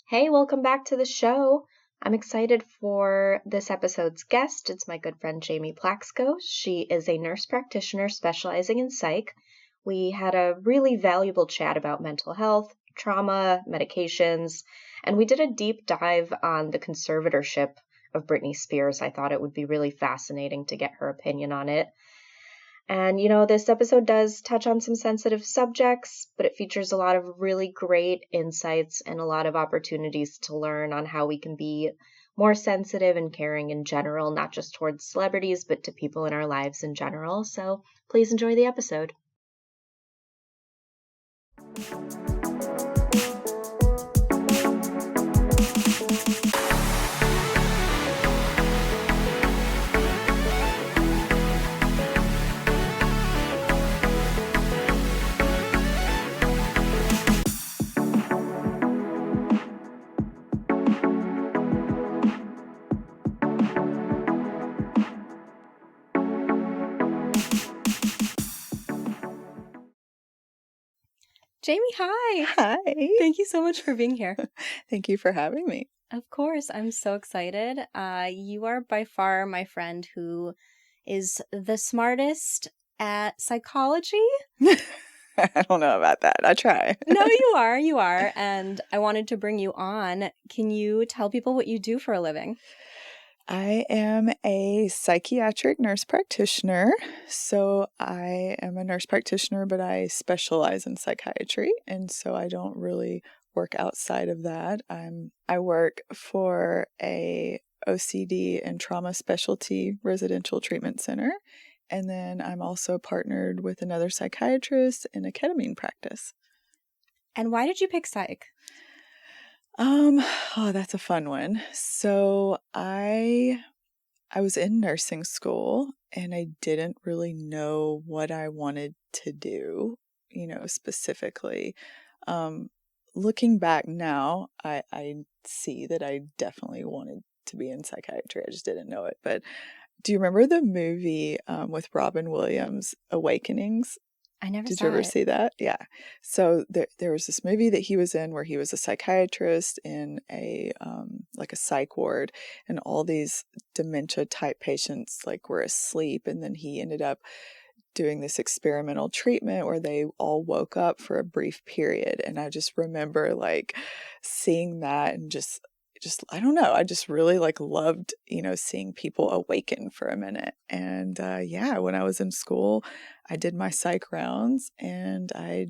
Hey, welcome back to the show. I'm excited for this episode's guest. It's my good friend Jamie Plaxco. She is a nurse practitioner specializing in psych. We had a really valuable chat about mental health, trauma, medications, and we did a deep dive on the conservatorship of Britney Spears. I thought it would be really fascinating to get her opinion on it. And, this episode does touch on some sensitive subjects, but it features a lot of really great insights and a lot of opportunities to learn on how we can be more sensitive and caring in general, not just towards celebrities, but to people in our lives in general. So please enjoy the episode. Jamie, hi. Hi. Thank you so much for being here. Thank you for having me. Of course, I'm so excited. You are by far my friend who is the smartest at psychology. I don't know about that. I try. No, you are. And I wanted to bring you on. Can you tell people what you do for a living? I am a psychiatric nurse practitioner. So I am a nurse practitioner, but I specialize in psychiatry. And so I don't really work outside of that. I work for a OCD and trauma specialty residential treatment center. And then I'm also partnered with another psychiatrist in a ketamine practice. And why did you pick psych? That's a fun one. So I was in nursing school and I didn't really know what I wanted to do, specifically. Looking back now, I see that I definitely wanted to be in psychiatry. I just didn't know it. But do you remember the movie with Robin Williams, Awakenings? I never Did saw you ever it. see that? Yeah. So there was this movie that he was in where he was a psychiatrist in a like a psych ward, and all these dementia type patients were asleep, and then he ended up doing this experimental treatment where they all woke up for a brief period. And I just remember seeing that and just I don't know, I just really loved seeing people awaken for a minute. And when I was in school, I did my psych rounds and I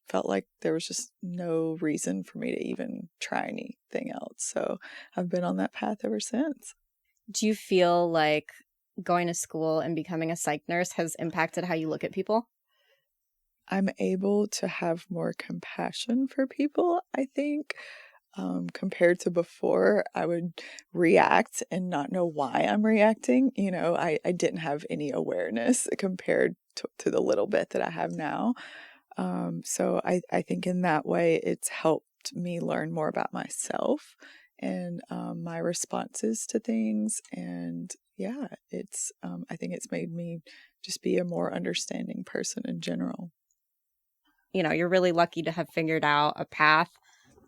felt like there was just no reason for me to even try anything else. So I've been on that path ever since. Do you feel like going to school and becoming a psych nurse has impacted how you look at people? I'm able to have more compassion for people, I think. Compared to before, I would react and not know why I'm reacting. I didn't have any awareness compared to the little bit that I have now. So I think in that way, it's helped me learn more about myself and my responses to things. And yeah, I think it's made me just be a more understanding person in general. You're really lucky to have figured out a path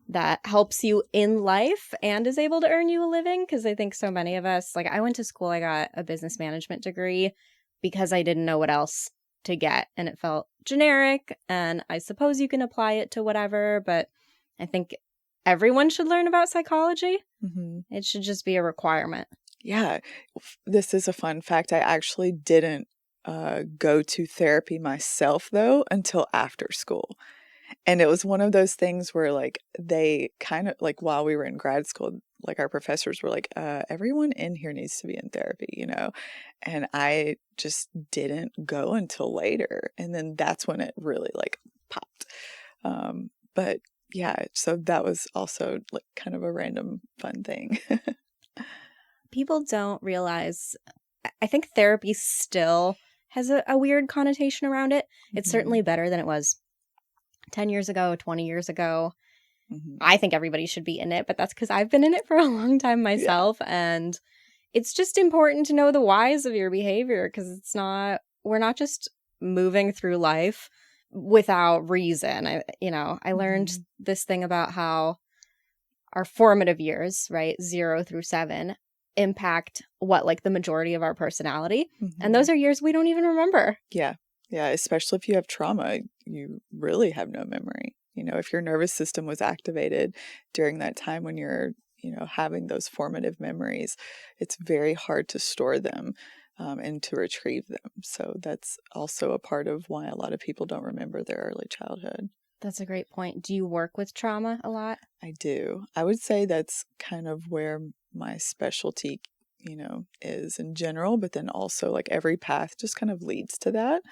that helps you in life and is able to earn you a living. Because I think so many of us, I went to school, I got a business management degree because I didn't know what else to get. And it felt generic. And I suppose you can apply it to whatever. But I think everyone should learn about psychology. Mm-hmm. It should just be a requirement. Yeah. This is a fun fact. I actually didn't go to therapy myself, though, until after school. And it was one of those things where they kind of while we were in grad school, our professors were everyone in here needs to be in therapy, and I just didn't go until later. And then that's when it really popped. But yeah, so that was also kind of a random fun thing. People don't realize, I think therapy still has a weird connotation around it. It's certainly better than it was 10 years ago, 20 years ago. Mm-hmm. I think everybody should be in it, but that's because I've been in it for a long time myself. Yeah. And it's just important to know the whys of your behavior, because we're not just moving through life without reason. I learned this thing about how our formative years, right, 0 through 7, impact like the majority of our personality. Mm-hmm. And those are years we don't even remember. Yeah. Yeah. Especially if you have trauma, you really have no memory. If your nervous system was activated during that time when you're, having those formative memories, it's very hard to store them and to retrieve them. So that's also a part of why a lot of people don't remember their early childhood. That's a great point. Do you work with trauma a lot? I do. I would say that's kind of where my specialty, is in general, but then also like every path just kind of leads to that.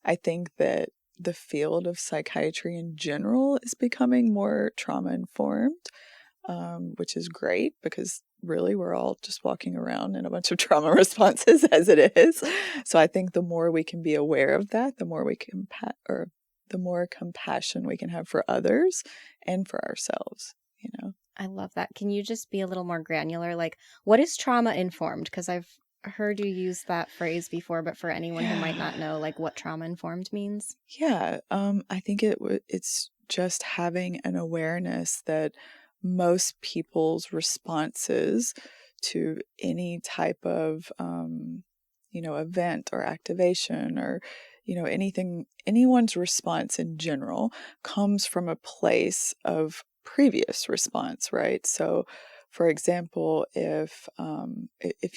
I think that the field of psychiatry in general is becoming more trauma informed, which is great because really we're all just walking around in a bunch of trauma responses as it is. So I think the more we can be aware of that, the more we can the more compassion we can have for others and for ourselves, I love that. Can you just be a little more granular? Like, what is trauma informed? Because I've heard you use that phrase before, but for anyone who might not know, like, what trauma informed means. Yeah, I think it's just having an awareness that most people's responses to any type of event or activation or anyone's response in general comes from a place of previous response, right? So for example, if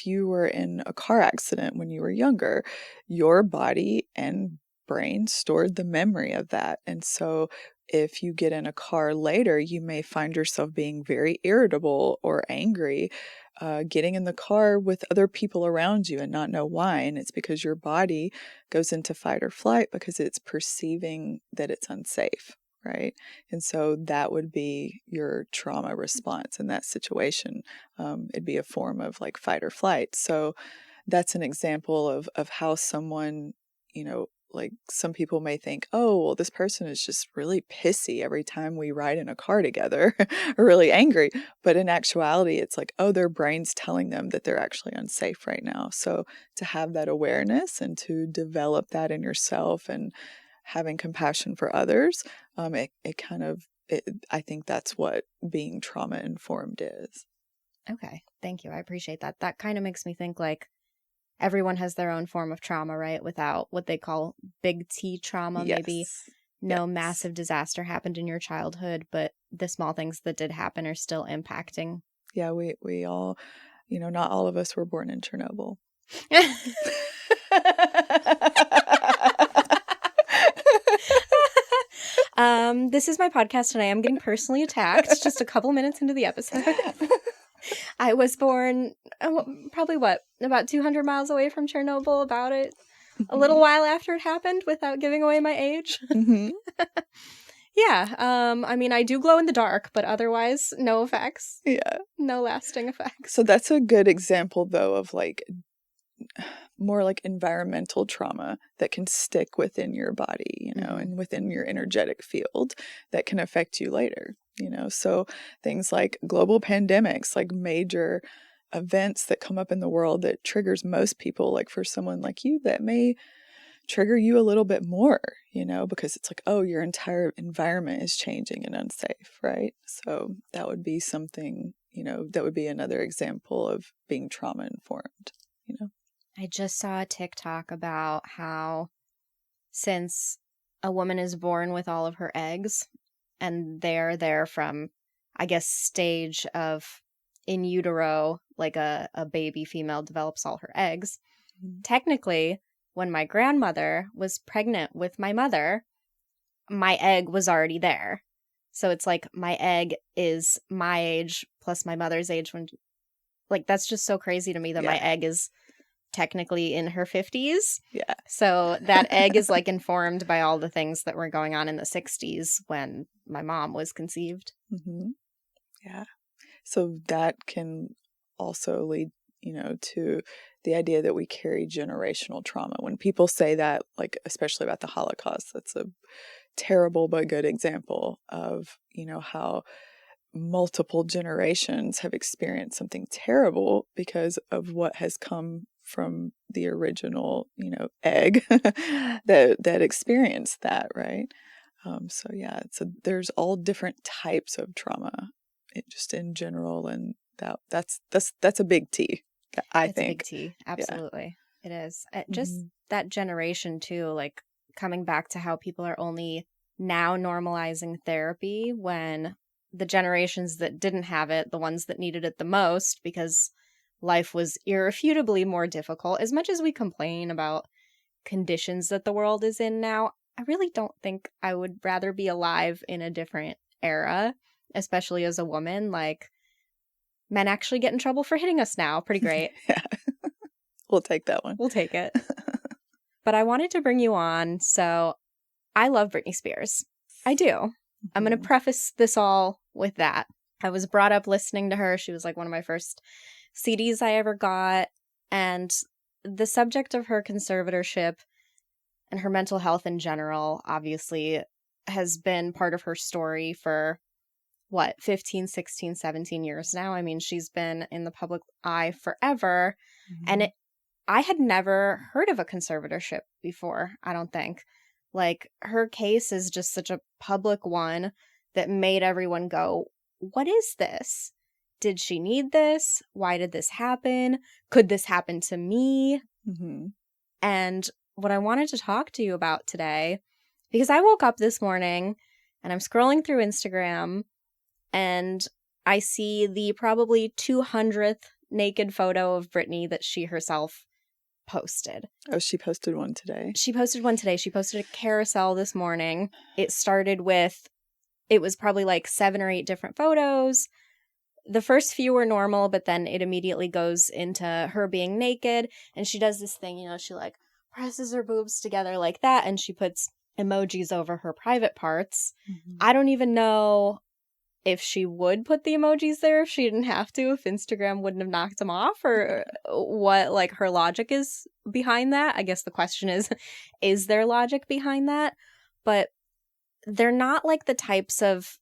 you were in a car accident when you were younger, your body and brain stored the memory of that. And so if you get in a car later, you may find yourself being very irritable or angry, getting in the car with other people around you and not know why. And it's because your body goes into fight or flight because it's perceiving that it's unsafe, right? And so that would be your trauma response in that situation. It'd be a form of like fight or flight. So that's an example of how someone, like some people may think, oh, well, this person is just really pissy every time we ride in a car together or really angry. But in actuality, it's like, oh, their brain's telling them that they're actually unsafe right now. So to have that awareness and to develop that in yourself and having compassion for others, I think that's what being trauma informed is. Okay. Thank you. I appreciate that. That kind of makes me think like everyone has their own form of trauma, right? Without what they call big T trauma. Yes. Maybe no massive disaster happened in your childhood, but the small things that did happen are still impacting. Yeah, we all, not all of us were born in Chernobyl. This is my podcast and I am getting personally attacked just a couple minutes into the episode. I was born probably about 200 miles away from Chernobyl, about it a little while after it happened without giving away my age. Mm-hmm. Yeah. I mean, I do glow in the dark, but otherwise no effects. Yeah. No lasting effects. So that's a good example though of like more like environmental trauma that can stick within your body, and within your energetic field that can affect you later, so things like global pandemics, like major events that come up in the world that triggers most people, like for someone like you, that may trigger you a little bit more, because it's like, oh, your entire environment is changing and unsafe, right? So that would be something, that would be another example of being trauma informed, I just saw a TikTok about how since a woman is born with all of her eggs and they're there from, I guess, stage of in utero, like a baby female develops all her eggs. Mm-hmm. Technically, when my grandmother was pregnant with my mother, my egg was already there. So it's like my egg is my age plus my mother's age when, like, that's just so crazy to me that my egg is technically in her 50s. Yeah. So that egg is like informed by all the things that were going on in the 60s when my mom was conceived. Mm-hmm. Yeah. So that can also lead, to the idea that we carry generational trauma. When people say that, like, especially about the Holocaust, that's a terrible but good example of, how multiple generations have experienced something terrible because of what has come from the original, egg that experienced that, right? So there's all different types of trauma just in general, and that's a big T. I It's a big think. T. Absolutely. It is. Yeah. Just that generation too, like coming back to how people are only now normalizing therapy when the generations that didn't have it, the ones that needed it the most because life was irrefutably more difficult. As much as we complain about conditions that the world is in now, I really don't think I would rather be alive in a different era, especially as a woman. Like, men actually get in trouble for hitting us now. Pretty great. Yeah. We'll take that one. We'll take it. But I wanted to bring you on. So I love Britney Spears. I do. I'm going to preface this all with that. I was brought up listening to her. She was like one of my first CDs I ever got. And the subject of her conservatorship and her mental health in general, obviously, has been part of her story for, 15, 16, 17 years now. I mean, she's been in the public eye forever. And I had never heard of a conservatorship before, I don't think. Like, her case is just such a public one that made everyone go, what is this? Did she need this? Why did this happen? Could this happen to me? And what I wanted to talk to you about today, because I woke up this morning and I'm scrolling through Instagram and I see the probably 200th naked photo of Britney that she herself posted. Oh, she posted one today. She posted one today. She posted a carousel this morning. It started with, it was probably like 7 or 8 different photos. The first few were normal, but then it immediately goes into her being naked. And she does this thing, she like presses her boobs together like that. And she puts emojis over her private parts. I don't even know if she would put the emojis there if she didn't have to, if Instagram wouldn't have knocked them off, or what like her logic is behind that. I guess the question is there logic behind that? But they're not like the types of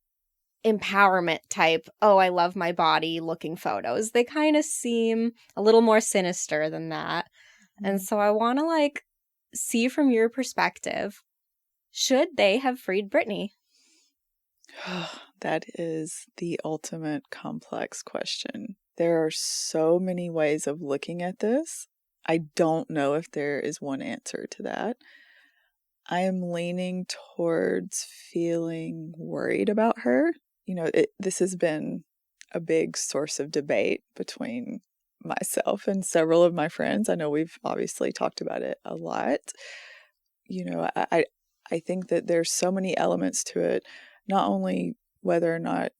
empowerment type, oh, I love my body looking photos. They kind of seem a little more sinister than that. And so I want to like see from your perspective, should they have freed Britney? That is the ultimate complex question. There are so many ways of looking at this. I don't know if there is one answer to that. I am leaning towards feeling worried about her. This has been a big source of debate between myself and several of my friends. I know we've obviously talked about it a lot. I think that there's so many elements to it. Not only whether or not,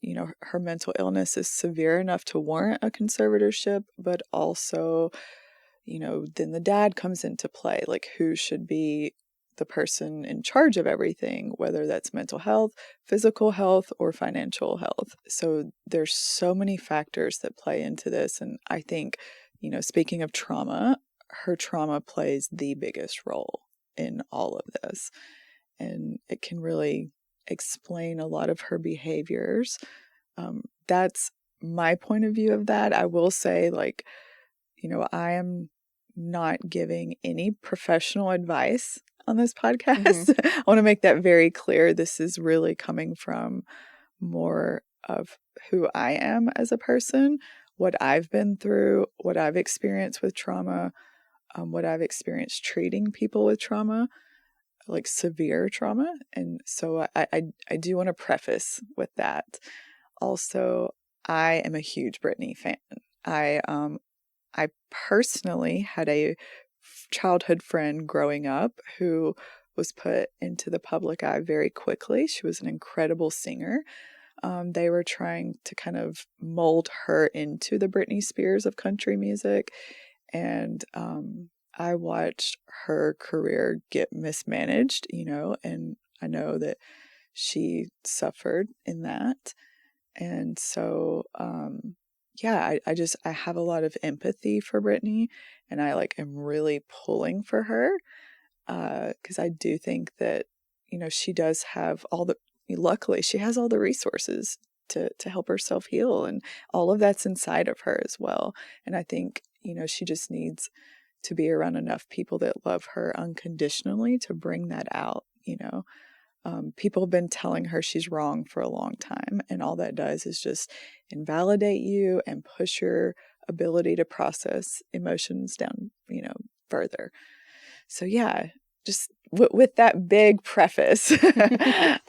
her mental illness is severe enough to warrant a conservatorship, but also, then the dad comes into play. Like, who should be the person in charge of everything, whether that's mental health, physical health, or financial health. So there's so many factors that play into this. And I think, speaking of trauma, her trauma plays the biggest role in all of this. And it can really explain a lot of her behaviors. That's my point of view of that. I will say, like, I am not giving any professional advice on this podcast. I want to make that very clear. This is really coming from more of who I am as a person, what I've been through, what I've experienced with trauma, what I've experienced treating people with trauma, like severe trauma. And so I do want to preface with that. Also, I am a huge Britney fan. I personally had a childhood friend growing up who was put into the public eye very quickly. She was an incredible singer. They were trying to kind of mold her into the Britney Spears of country music. And I watched her career get mismanaged, and I know that she suffered in that. And so, I have a lot of empathy for Britney, and I am really pulling for her, because I do think that, she does have luckily she has all the resources to help herself heal, and all of that's inside of her as well. And I think, she just needs to be around enough people that love her unconditionally to bring that out, People have been telling her she's wrong for a long time, and all that does is just invalidate you and push your ability to process emotions down, further. So yeah, just with that big preface,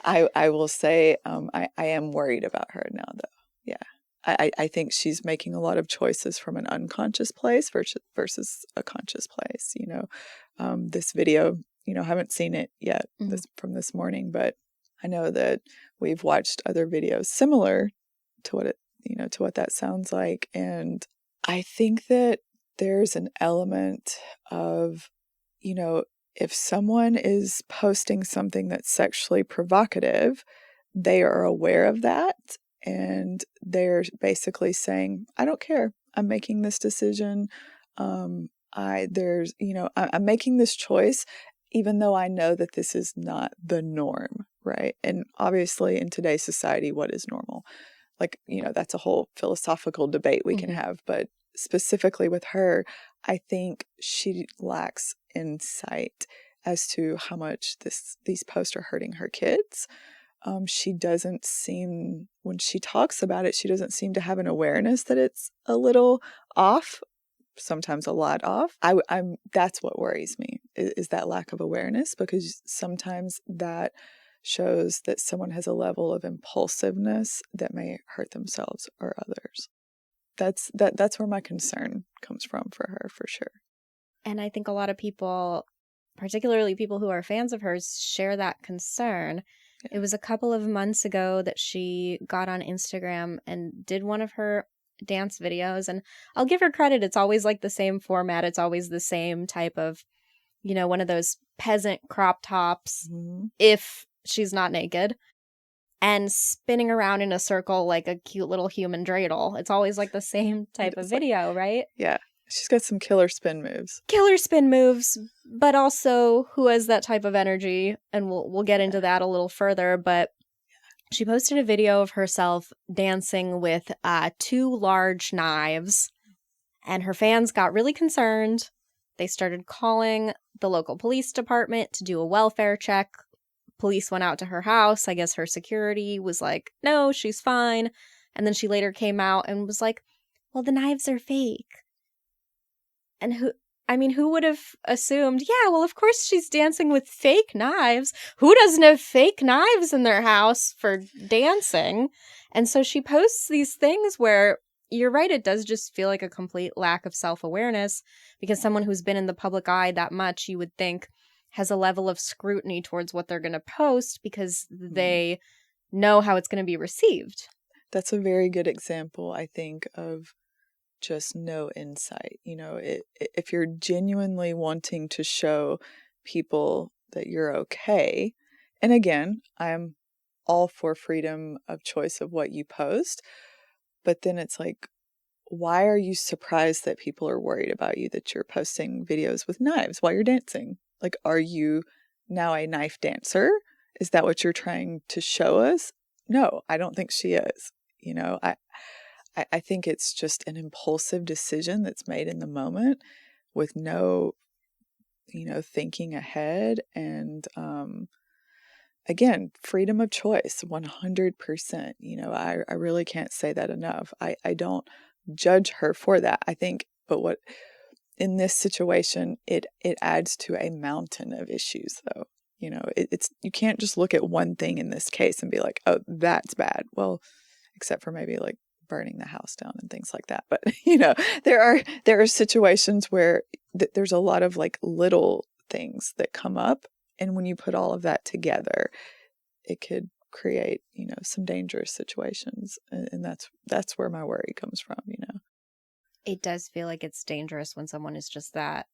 I will say I am worried about her now, though. Yeah. I think she's making a lot of choices from an unconscious place versus a conscious place. This video, I haven't seen it yet from this morning, but I know that we've watched other videos similar to what that sounds like. And I think that there's an element of, if someone is posting something that's sexually provocative, they are aware of that. And they're basically saying, I don't care. I'm making this decision. I'm making this choice, even though I know that this is not the norm, right? And obviously in today's society, what is normal? Like, that's a whole philosophical debate we can have. But specifically with her, I think she lacks insight as to how much these posts are hurting her kids. She doesn't seem, when she talks about it, she doesn't seem to have an awareness that it's a little off, sometimes a lot off. That's what worries me, is that lack of awareness, because sometimes that shows that someone has a level of impulsiveness that may hurt themselves or others. That's where my concern comes from for her, for sure. And I think a lot of people, particularly people who are fans of hers, share that concern. It was a couple of months ago that she got on Instagram and did one of her dance videos. And I'll give her credit. It's always like the same format. It's always the same type of, one of those peasant crop tops, if she's not naked, and spinning around in a circle like a cute little human dreidel. It's always like the same type of video, right? Yeah. She's got some killer spin moves. But also who has that type of energy, and we'll get into that a little further. But she posted a video of herself dancing with 2 large knives, and her fans got really concerned. They started calling the local police department to do a welfare check. Police went out to her house. I guess her security was like, no, she's fine. And then she later came out and was like, well, the knives are fake. And who would have assumed, yeah, well, of course she's dancing with fake knives. Who doesn't have fake knives in their house for dancing? And so she posts these things where, you're right, it does just feel like a complete lack of self-awareness, because someone who's been in the public eye that much, you would think, has a level of scrutiny towards what they're going to post because they know how it's going to be received. That's a very good example, I think, of just no insight. If you're genuinely wanting to show people that you're okay, and again, I'm all for freedom of choice of what you post, but then it's like, why are you surprised that people are worried about you, that you're posting videos with knives while you're dancing? Like, are you now a knife dancer? Is that what you're trying to show us? No, I don't think she is. I think it's just an impulsive decision that's made in the moment with no, thinking ahead. And again, freedom of choice, 100%. I really can't say that enough. I don't judge her for that. I think, but what in this situation, it adds to a mountain of issues, though. It's you can't just look at one thing in this case and be like, oh, that's bad. Well, except for maybe like burning the house down and things like that. But there are situations where there's a lot of like little things that come up, and when you put all of that together, it could create some dangerous situations, and that's where my worry comes from. It does feel like it's dangerous when someone is just that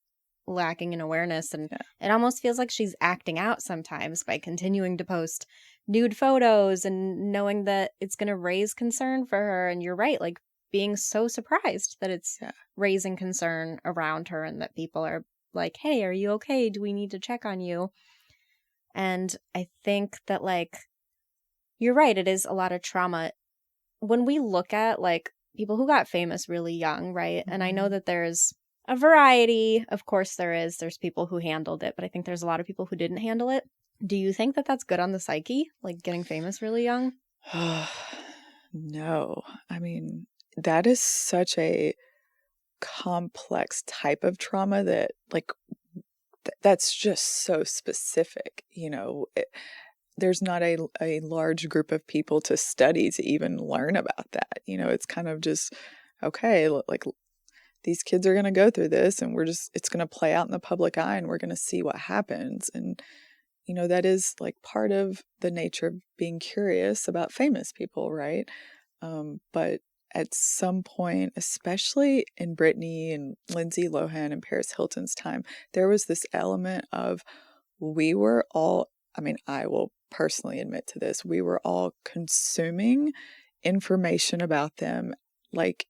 lacking in awareness, and it almost feels like she's acting out sometimes by continuing to post nude photos and knowing that it's going to raise concern for her. And you're right, like being so surprised that it's raising concern around her and that people are like, hey, are you okay? Do we need to check on you? And I think that, like, you're right, it is a lot of trauma. When we look at like people who got famous really young, right? And I know that there's a variety. Of course there is. There's people who handled it, but I think there's a lot of people who didn't handle it. Do you think that that's good on the psyche? Like getting famous really young? No. I mean, that is such a complex type of trauma that, like, that's just so specific. There's not a large group of people to study to even learn about that. It's kind of just, okay, like these kids are going to go through this, and it's going to play out in the public eye, and we're going to see what happens. And that is like part of the nature of being curious about famous people, right? But at some point, especially in Britney and Lindsay Lohan and Paris Hilton's time, there was this element of, we were all, I mean, I will personally admit to this, we were all consuming information about them like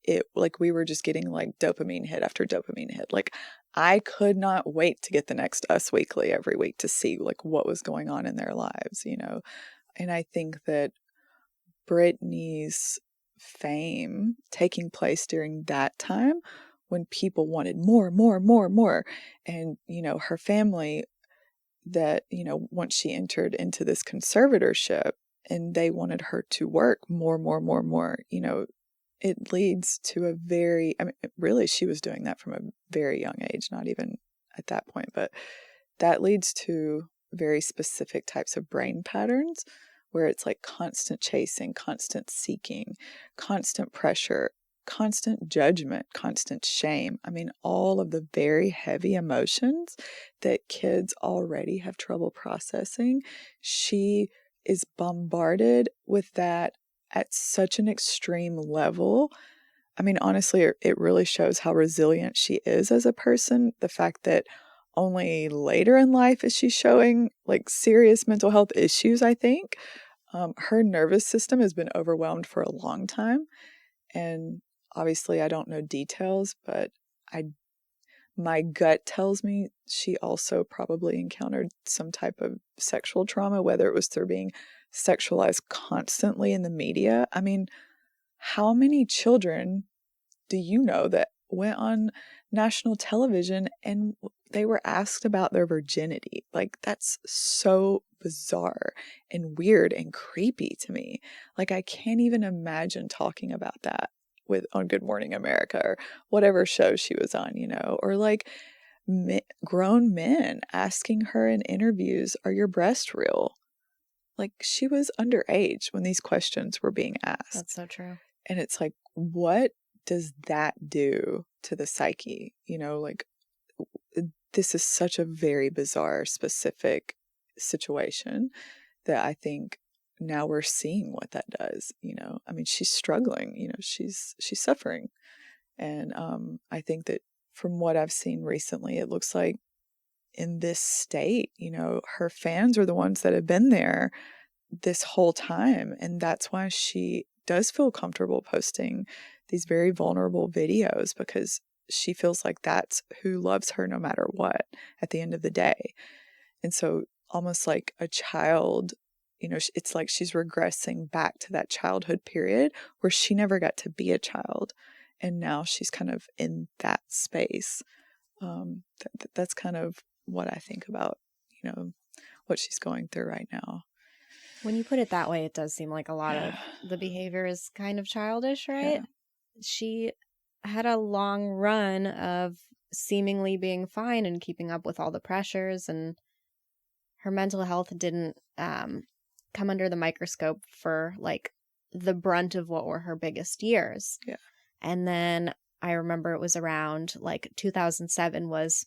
we were just getting like dopamine hit after dopamine hit. Like, I could not wait to get the next Us Weekly every week to see like what was going on in their lives, And I think that Britney's fame taking place during that time, when people wanted more, more, more, more, and her family, that once she entered into this conservatorship and they wanted her to work more, more, more, more, it leads to really, she was doing that from a very young age, not even at that point, but that leads to very specific types of brain patterns where it's like constant chasing, constant seeking, constant pressure, constant judgment, constant shame. I mean, all of the very heavy emotions that kids already have trouble processing. She is bombarded with that at such an extreme level. I mean, honestly, it really shows how resilient she is as a person. The fact that only later in life is she showing like serious mental health issues, I think. Her nervous system has been overwhelmed for a long time. And obviously, I don't know details, but my gut tells me she also probably encountered some type of sexual trauma, whether it was through being sexualized constantly in the media. I mean, how many children do you know that went on national television and they were asked about their virginity? Like, that's so bizarre and weird and creepy to me. Like, I can't even imagine talking about that on Good Morning America or whatever show she was on, or like grown men asking her in interviews, "Are your breasts real?" Like, she was underage when these questions were being asked. That's so true. And it's like, what does that do to the psyche? Like, this is such a very bizarre, specific situation that I think now we're seeing what that does. I mean, she's struggling, she's suffering. And I think that from what I've seen recently, it looks like in this state, her fans are the ones that have been there this whole time. And that's why she does feel comfortable posting these very vulnerable videos, because she feels like that's who loves her no matter what at the end of the day. And so almost like a child, it's like she's regressing back to that childhood period where she never got to be a child. And now she's kind of in that space. That's kind of what I think about, what she's going through right now. When you put it that way, it does seem like a lot of the behavior is kind of childish, right? Yeah. She had a long run of seemingly being fine and keeping up with all the pressures, and her mental health didn't come under the microscope for like the brunt of what were her biggest years. Yeah. And then I remember it was around like 2007 was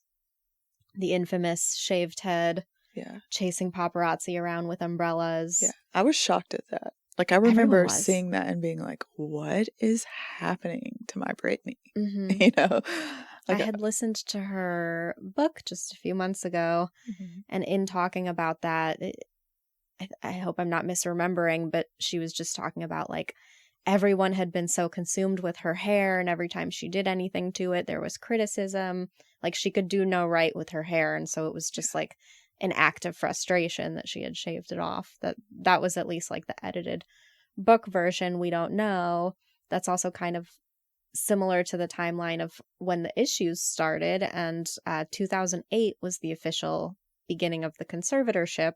the infamous shaved head. Yeah. Chasing paparazzi around with umbrellas. Yeah. I was shocked at that. Like, I remember seeing that and being like, what is happening to my Britney? Mm-hmm. Like, I had listened to her book just a few months ago, and in talking about that, I hope I'm not misremembering, but she was just talking about like everyone had been so consumed with her hair, and every time she did anything to it, there was criticism. Like, she could do no right with her hair, and so it was just like an act of frustration that she had shaved it off. That was at least like the edited book version. We don't know. That's also kind of similar to the timeline of when the issues started, and 2008 was the official beginning of the conservatorship,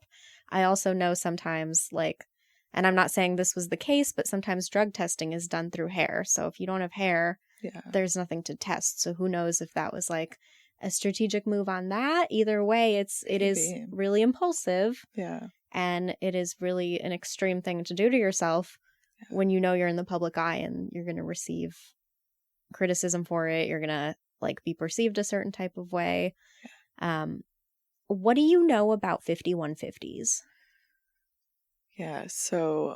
I also know sometimes, like, and I'm not saying this was the case, but sometimes drug testing is done through hair. So if you don't have hair, there's nothing to test. So who knows if that was like a strategic move on that. Either way, it is really impulsive. Yeah. And it is really an extreme thing to do to yourself when you know you're in the public eye and you're going to receive criticism for it. You're going to like be perceived a certain type of way. What do you know about 5150s? Yeah, so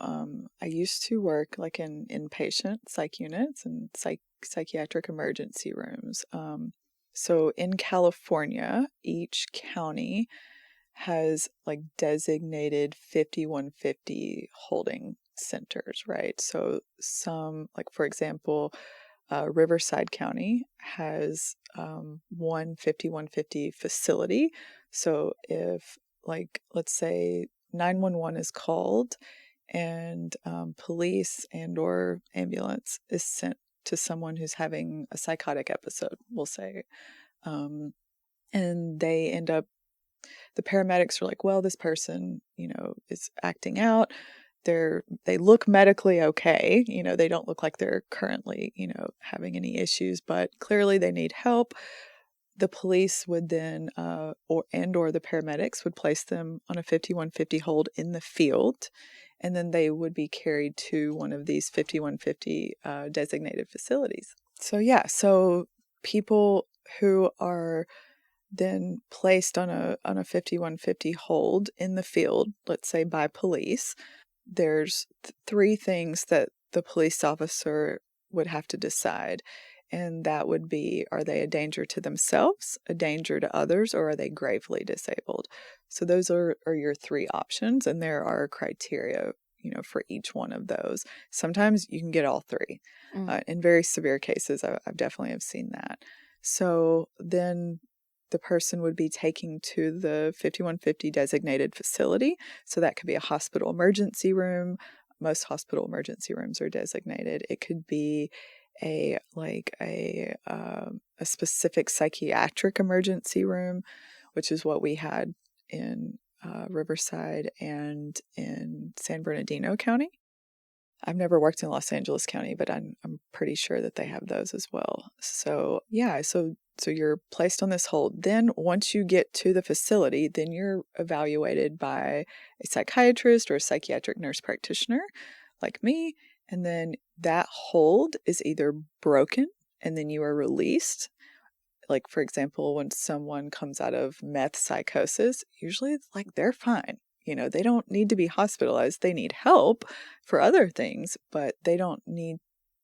I used to work like in inpatient psych units and psychiatric emergency rooms. So in California, each county has like designated 5150 holding centers, right? So some, like for example, Riverside County has one 5150 facility. So if, like, let's say 911 is called and police and or ambulance is sent to someone who's having a psychotic episode, we'll say, and they end up, the paramedics are like, well, this person, is acting out. They look medically okay. They don't look like they're currently, having any issues, but clearly they need help. The police would then, or the paramedics would place them on a 5150 hold in the field, and then they would be carried to one of these 5150 designated facilities. So people who are then placed on a 5150 hold in the field, let's say by police, there's three things that the police officer would have to decide. And that would be, are they a danger to themselves, a danger to others, or are they gravely disabled? So those are your three options, and there are criteria, for each one of those. Sometimes you can get all three. In very severe cases, I've definitely have seen that. So then the person would be taken to the 5150 designated facility. So that could be a hospital emergency room. Most hospital emergency rooms are designated. It could be a specific psychiatric emergency room, which is what we had in Riverside and in San Bernardino County. I've never worked in Los Angeles County, but I'm pretty sure that they have those as well. So yeah, so you're placed on this hold. Then once you get to the facility, then you're evaluated by a psychiatrist or a psychiatric nurse practitioner like me. And then that hold is either broken and then you are released. Like, for example, when someone comes out of meth psychosis, usually it's like they're fine. They don't need to be hospitalized. They need help for other things, but they don't need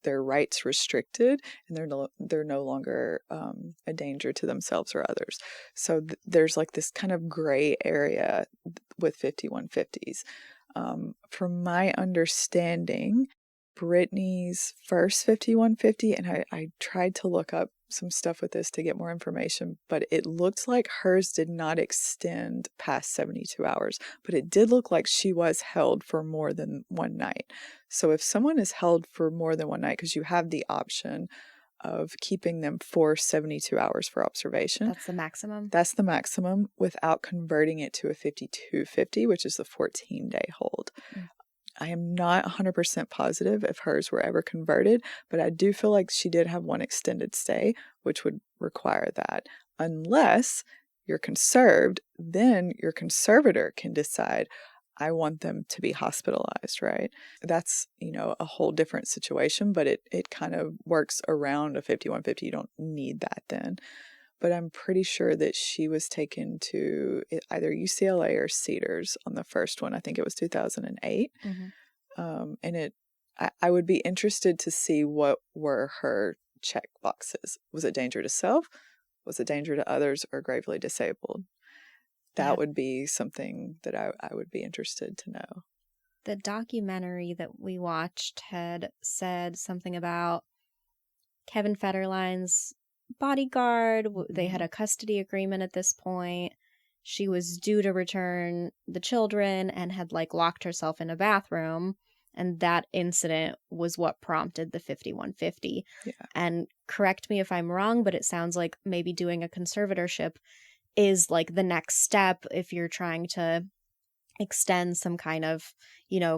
their rights restricted, and they're no longer a danger to themselves or others. So there's like this kind of gray area with 5150s. From my understanding, Britney's first 5150, and I tried to look up some stuff with this to get more information, but it looked like hers did not extend past 72 hours, but it did look like she was held for more than one night. So if someone is held for more than one night, because you have the option of keeping them for 72 hours for observation. That's the maximum? That's the maximum without converting it to a 5250, which is the 14-day hold. I am not 100% positive if hers were ever converted, but I do feel like she did have one extended stay, which would require that. Unless you're conserved, then your conservator can decide, I want them to be hospitalized, right? That's, a whole different situation, but it kind of works around a 5150. You don't need that then. But I'm pretty sure that she was taken to either UCLA or Cedars on the first one. I think it was 2008. And I would be interested to see what were her check boxes. Was it danger to self? Was it danger to others, or gravely disabled? That would be something that I would be interested to know. The documentary that we watched had said something about Kevin Federline's bodyguard. They had a custody agreement at this point. She was due to return the children and had locked herself in a bathroom. And that incident was what prompted the 5150. Yeah. And correct me if I'm wrong, but it sounds like maybe doing a conservatorship is like the next step if you're trying to extend some kind of,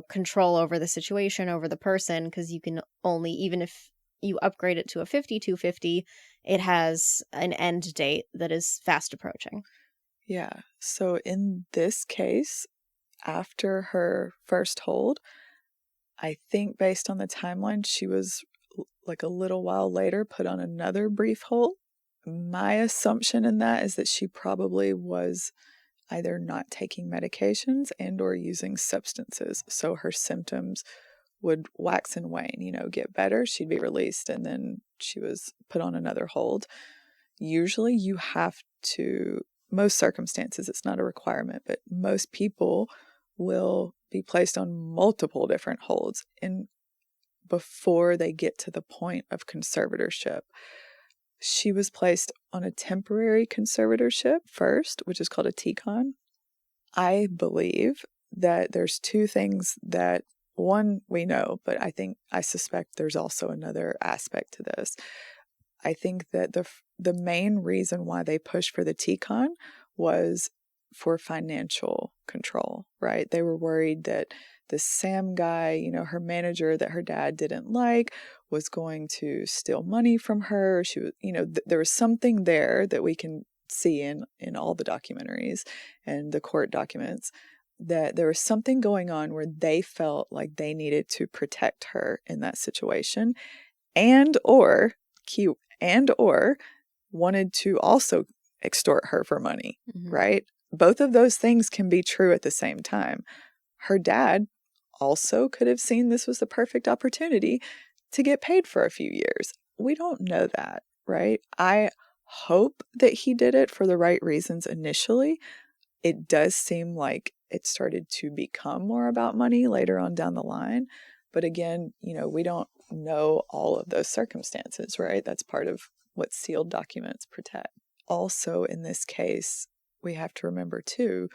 control over the situation, over the person, because you can only, even if you upgrade it to a 5250, it has an end date that is fast approaching. Yeah. So in this case, after her first hold, I think based on the timeline, she was like a little while later put on another brief hold. My assumption in that is that she probably was either not taking medications and or using substances. So her symptoms would wax and wane, get better, she'd be released, and then she was put on another hold. Usually you have to, most circumstances, it's not a requirement, but most people will be placed on multiple different holds before they get to the point of conservatorship. She was placed on a temporary conservatorship first, which is called a TCON. I believe that there's two things that, one, we know, but I suspect there's also another aspect to this. I think that the main reason why they pushed for the TCON was for financial control, right? They were worried that this Sam guy, her manager that her dad didn't like, was going to steal money from her. She was, there was something there that we can see in all the documentaries and the court documents, that there was something going on where they felt like they needed to protect her in that situation, and or wanted to also extort her for money, right? Both of those things can be true at the same time. Her dad also could have seen this was the perfect opportunity to get paid for a few years. We don't know that, right? I hope that he did it for the right reasons initially. It does seem like it started to become more about money later on down the line. But again, we don't know all of those circumstances, right? That's part of what sealed documents protect. Also, in this case, we have to remember too,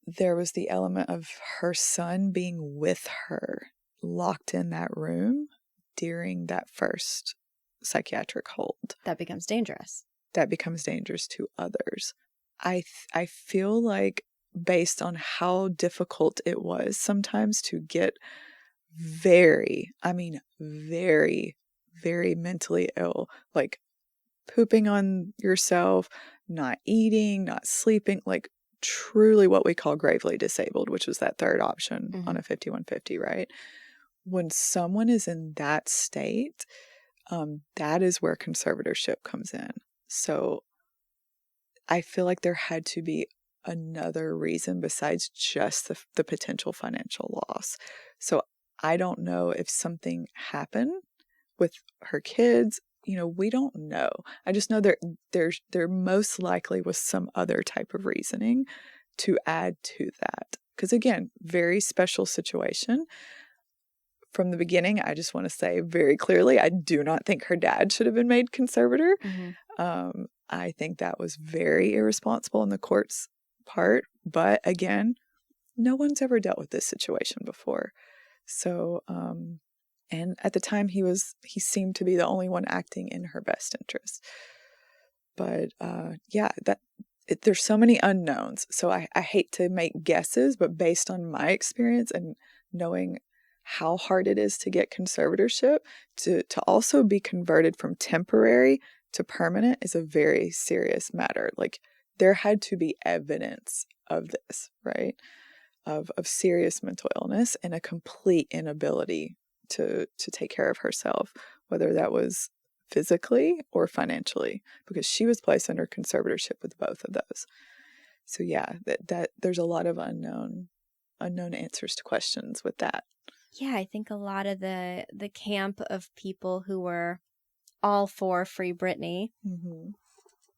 there was the element of her son being with her, locked in that room during that first psychiatric hold. That becomes dangerous. That becomes dangerous to others. I feel like, based on how difficult it was sometimes to get very, very, very mentally ill, like pooping on yourself, not eating, not sleeping, like truly what we call gravely disabled, which was that third option on a 5150, right? When someone is in that state, that is where conservatorship comes in. So I feel like there had to be another reason besides just the potential financial loss. So I don't know if something happened with her kids. We don't know. I just know there most likely was some other type of reasoning to add to that. Because again, very special situation. From the beginning, I just want to say very clearly, I do not think her dad should have been made conservator. I think that was very irresponsible on the court's part. But again, no one's ever dealt with this situation before. So, and at the time he seemed to be the only one acting in her best interest. But there's so many unknowns. So I hate to make guesses, but based on my experience and knowing how hard it is to get conservatorship, to also be converted from temporary to permanent is a very serious matter. Like, there had to be evidence of this, right? Of serious mental illness and a complete inability to take care of herself, whether that was physically or financially, because she was placed under conservatorship with both of those. So yeah, that there's a lot of unknown answers to questions with that. Yeah, I think a lot of the camp of people who were all for Free Britney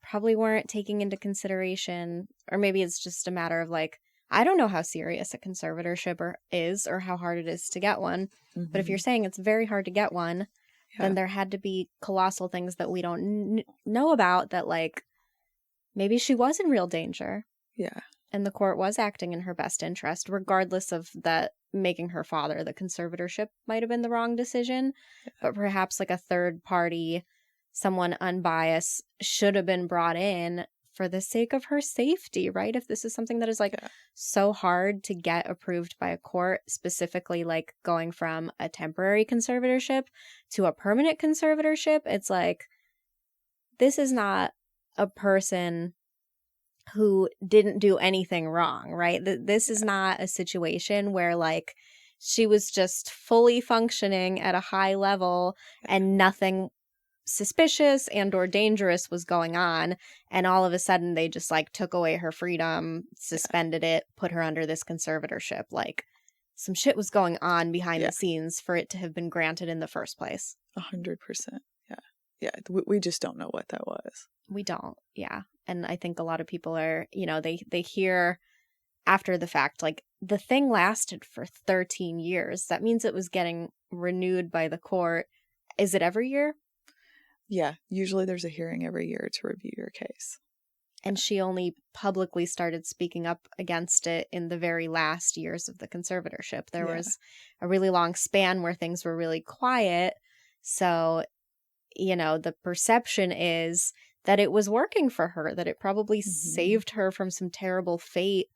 probably weren't taking into consideration, or maybe it's just a matter of like, I don't know how serious a conservatorship is or how hard it is to get one. But if you're saying it's very hard to get one, then there had to be colossal things that we don't know about, that like maybe she was in real danger. Yeah. And the court was acting in her best interest, regardless of that making her father the conservatorship might have been the wrong decision. But perhaps like a third party, someone unbiased, should have been brought in for the sake of her safety, right? If this is something that is like so hard to get approved by a court, specifically like going from a temporary conservatorship to a permanent conservatorship, it's like, this is not a person who didn't do anything wrong, right? This is not a situation where like she was just fully functioning at a high level and nothing suspicious and or dangerous was going on, and all of a sudden they just like took away her freedom, suspended it, put her under this conservatorship. Like, some shit was going on behind the scenes for it to have been granted in the first place. 100%. Yeah. We just don't know what that was. We don't. Yeah. And I think a lot of people are, you know, they hear after the fact, like, the thing lasted for 13 years. That means it was getting renewed by the court. Is it every year? Yeah. Usually there's a hearing every year to review your case. And she only publicly started speaking up against it in the very last years of the conservatorship. There was a really long span where things were really quiet. So, you know, the perception is that it was working for her, that it probably saved her from some terrible fate,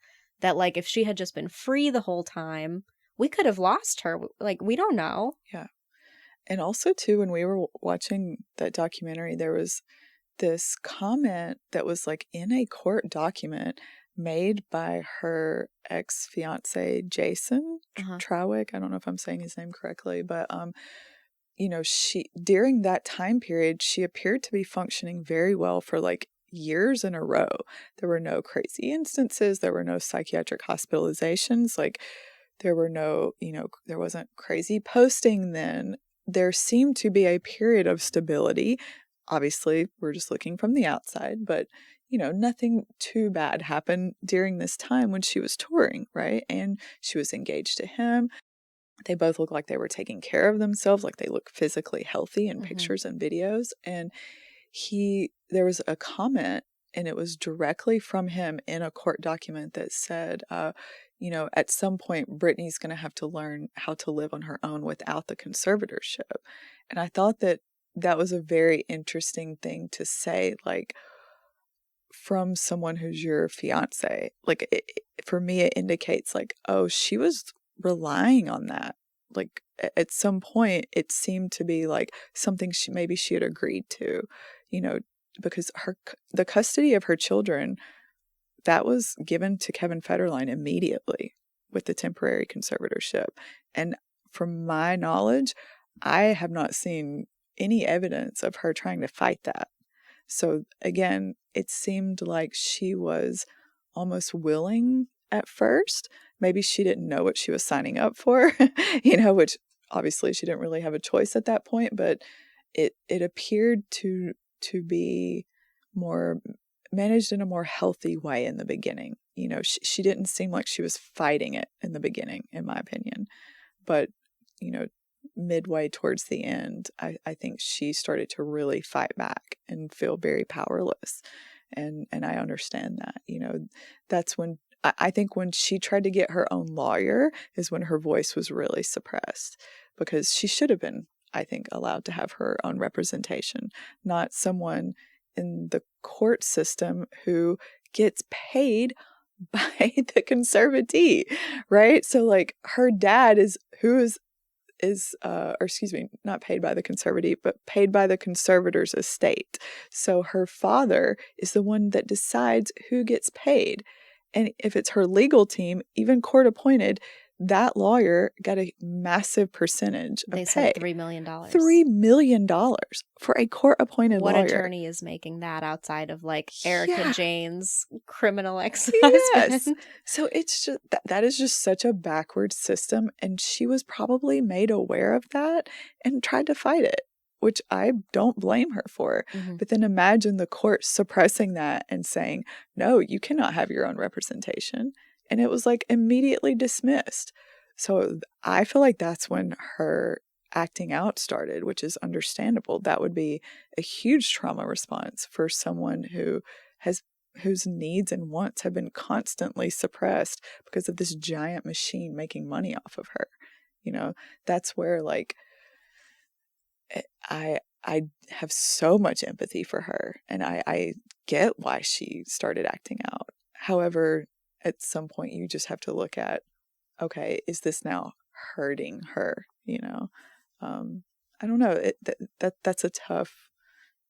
that like if she had just been free the whole time, we could have lost her. Like, we don't know. Yeah. And also too, when we were watching that documentary, there was this comment that was like in a court document made by her ex-fiance Jason Trawick. I don't know if I'm saying his name correctly, but you know, she, during that time period, she appeared to be functioning very well for like years in a row. There were no crazy instances. There were no psychiatric hospitalizations. Like, there were no, you know, there wasn't crazy posting then. There seemed to be a period of stability. Obviously, we're just looking from the outside, but, you know, nothing too bad happened during this time when she was touring, right? And she was engaged to him. They both look like they were taking care of themselves, like they look physically healthy in pictures and videos. And there was a comment, and it was directly from him in a court document that said, you know, at some point, Britney's going to have to learn how to live on her own without the conservatorship. And I thought that that was a very interesting thing to say, like, from someone who's your fiance. Like, for me, it indicates like, oh, she was relying on that. Like, at some point it seemed to be like something she had agreed to, you know, because the custody of her children, that was given to Kevin Federline immediately with the temporary conservatorship. And from my knowledge, I have not seen any evidence of her trying to fight that. So again, it seemed like she was almost willing at first. Maybe she didn't know what she was signing up for, you know, which obviously she didn't really have a choice at that point, but it appeared to be more managed in a more healthy way in the beginning. You know, she didn't seem like she was fighting it in the beginning, in my opinion. But, you know, midway towards the end, I think she started to really fight back and feel very powerless. And I understand that, you know, that's when I think when she tried to get her own lawyer is when her voice was really suppressed, because she should have been, I think, allowed to have her own representation, not someone in the court system who gets paid by the conservatee, right? So like, her dad is not paid by the conservatee, but paid by the conservator's estate. So her father is the one that decides who gets paid. And if it's her legal team, even court appointed, that lawyer got a massive percentage of pay. They said $3 million. $3 million for a court-appointed lawyer. What attorney is making that outside of like Erica Jane's criminal ex-husband? Yes. So it's just that is just such a backward system, and she was probably made aware of that and tried to fight it, which I don't blame her for. But then imagine the court suppressing that and saying, no, you cannot have your own representation. And it was like immediately dismissed. So I feel like that's when her acting out started, which is understandable. That would be a huge trauma response for someone whose needs and wants have been constantly suppressed because of this giant machine making money off of her. You know, that's where like I have so much empathy for her, and I get why she started acting out. However, at some point you just have to look at, okay, is this now hurting her? I don't know. That's a tough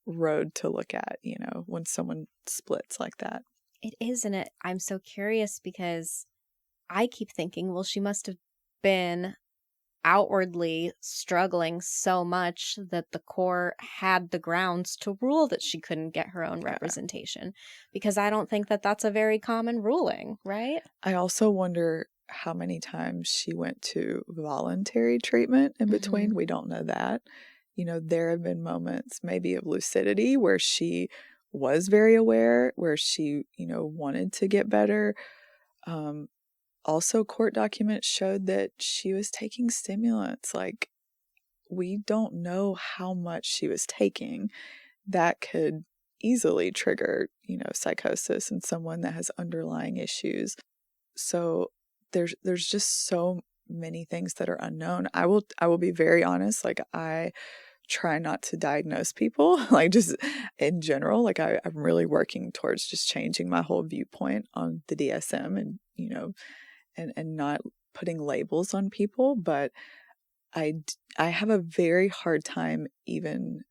road to look at, when someone splits like that. It is, and I'm so curious because I keep thinking, well, she must have been outwardly struggling so much that the court had the grounds to rule that she couldn't get her own representation, because I don't think that that's a very common ruling, right? I also wonder how many times she went to voluntary treatment in between. We don't know that. There have been moments maybe of lucidity where she was very aware, where she, wanted to get better. Also, court documents showed that she was taking stimulants. Like, we don't know how much she was taking. That could easily trigger, psychosis in someone that has underlying issues. So there's just so many things that are unknown. I will be very honest. Like, I try not to diagnose people, like, just in general. Like, I'm really working towards just changing my whole viewpoint on the DSM, and and not putting labels on people. But I have a very hard time even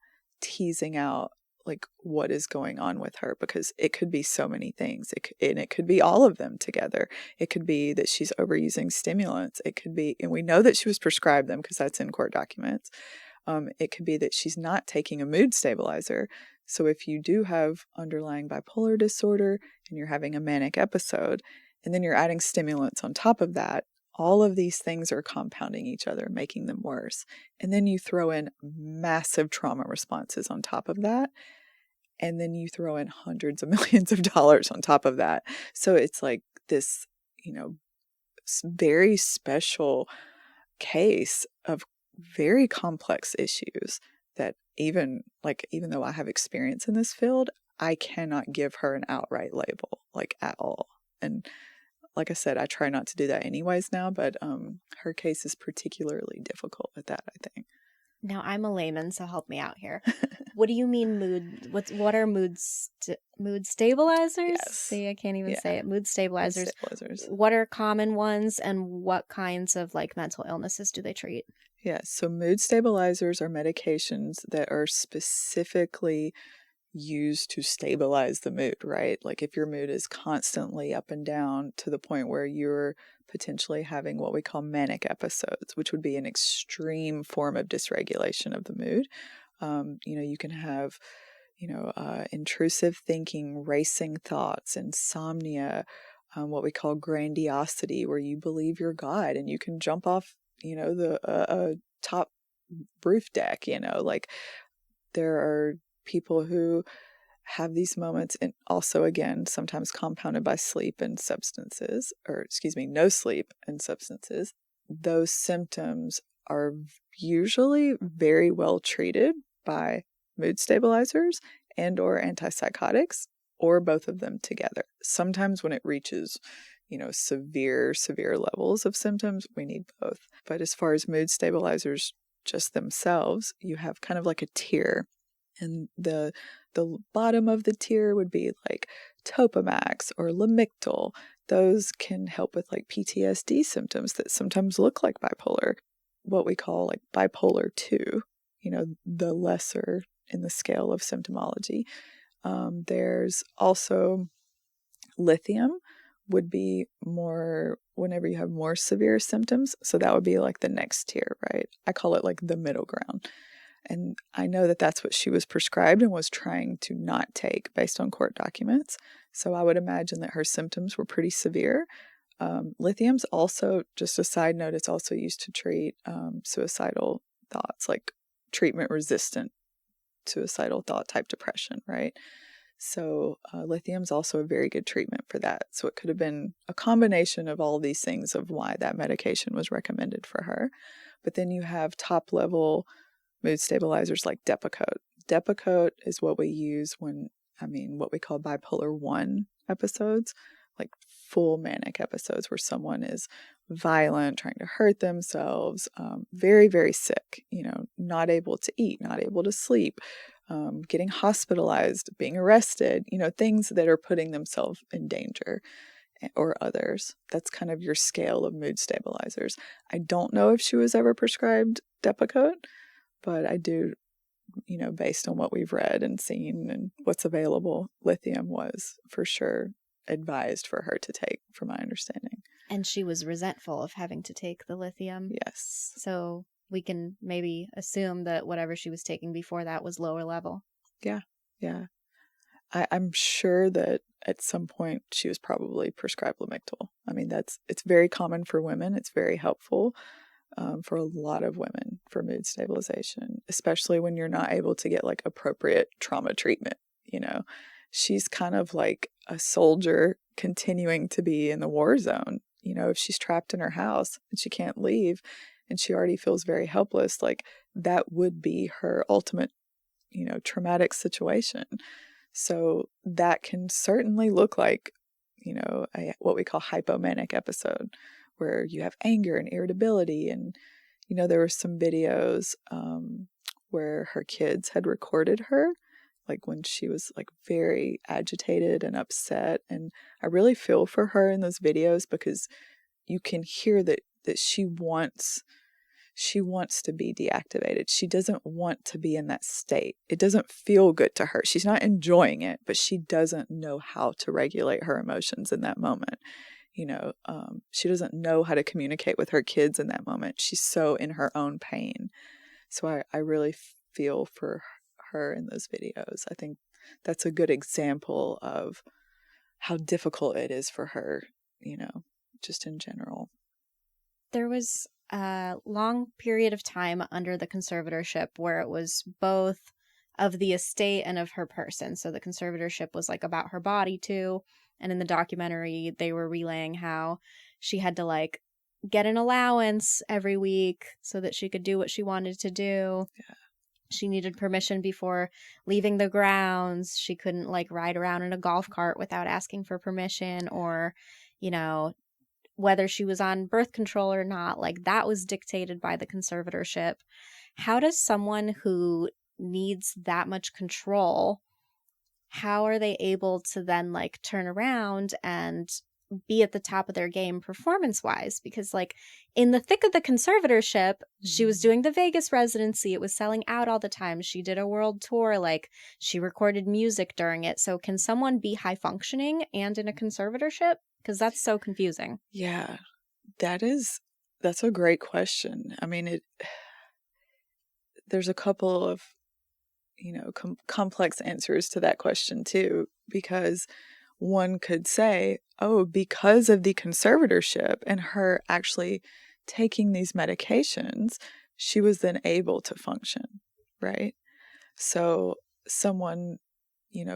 teasing out like what is going on with her, because it could be so many things. It could be all of them together. It could be that she's overusing stimulants. It could be, and we know that she was prescribed them because that's in court documents. It could be that she's not taking a mood stabilizer. So if you do have underlying bipolar disorder and you're having a manic episode, and then you're adding stimulants on top of that, all of these things are compounding each other, making them worse. And then you throw in massive trauma responses on top of that. And then you throw in hundreds of millions of dollars on top of that. So it's like this, very special case of very complex issues that even though I have experience in this field, I cannot give her an outright label, like, at all. And like I said, I try not to do that anyways now, but her case is particularly difficult with that, I think. Now, I'm a layman, so help me out here. What do you mean mood? What are mood stabilizers? Yes. See, I can't even say it. Mood stabilizers. Mood stabilizers. What are common ones, and what kinds of mental illnesses do they treat? Yes. So mood stabilizers are medications that are specifically used to stabilize the mood, right? Like, if your mood is constantly up and down to the point where you're potentially having what we call manic episodes, which would be an extreme form of dysregulation of the mood. You can have, intrusive thinking, racing thoughts, insomnia, what we call grandiosity, where you believe you're God and you can jump off, the top roof deck, like, there are people who have these moments, and also, again, sometimes compounded by sleep and substances, or no sleep and substances. Those symptoms are usually very well treated by mood stabilizers and or antipsychotics, or both of them together. Sometimes when it reaches, severe levels of symptoms, we need both. But as far as mood stabilizers just themselves, you have kind of like a tier. And the bottom of the tier would be like Topamax or Lamictal. Those can help with like PTSD symptoms that sometimes look like bipolar, what we call like bipolar 2, the lesser in the scale of symptomology. There's also lithium, would be more whenever you have more severe symptoms. So that would be like the next tier, right? I call it like the middle ground. And I know that that's what she was prescribed and was trying to not take based on court documents. So I would imagine that her symptoms were pretty severe. Lithium's also, just a side note, it's also used to treat suicidal thoughts, like treatment-resistant suicidal thought type depression, right? So lithium's also a very good treatment for that. So it could have been a combination of all these things of why that medication was recommended for her. But then you have top-level mood stabilizers like Depakote. Depakote is what we use what we call bipolar 1 episodes, like full manic episodes where someone is violent, trying to hurt themselves, very, very sick, not able to eat, not able to sleep, getting hospitalized, being arrested, things that are putting themselves in danger or others. That's kind of your scale of mood stabilizers. I don't know if she was ever prescribed Depakote, but I do, based on what we've read and seen and what's available, lithium was for sure advised for her to take, from my understanding. And she was resentful of having to take the lithium. Yes. So we can maybe assume that whatever she was taking before that was lower level. Yeah. I'm sure that at some point she was probably prescribed Lamictal. I mean, it's very common for women. It's very helpful for a lot of women for mood stabilization, especially when you're not able to get like appropriate trauma treatment. She's kind of like a soldier continuing to be in the war zone. If she's trapped in her house and she can't leave and she already feels very helpless, like that would be her ultimate, traumatic situation. So that can certainly look like, what we call hypomanic episode, where you have anger and irritability. And, there were some videos where her kids had recorded her, like when she was like very agitated and upset. And I really feel for her in those videos because you can hear that she wants to be deactivated. She doesn't want to be in that state. It doesn't feel good to her. She's not enjoying it, but she doesn't know how to regulate her emotions in that moment. She doesn't know how to communicate with her kids in that moment. She's so in her own pain. So I really feel for her in those videos. I think that's a good example of how difficult it is for her, just in general. There was a long period of time under the conservatorship where it was both of the estate and of her person. So the conservatorship was like about her body too. And in the documentary, they were relaying how she had to like get an allowance every week so that she could do what she wanted to do. Yeah. She needed permission before leaving the grounds. She couldn't like ride around in a golf cart without asking for permission, or, whether she was on birth control or not, like that was dictated by the conservatorship. How does someone who needs that much control, how are they able to then like turn around and be at the top of their game performance-wise? Because like in the thick of the conservatorship, she was doing the Vegas residency. It was selling out all the time. She did a world tour. Like she recorded music during it. So can someone be high functioning and in a conservatorship? Because that's so confusing. Yeah, that's a great question. I mean, there's a couple of, complex answers to that question too, because one could say, oh, because of the conservatorship and her actually taking these medications, she was then able to function, right? So someone,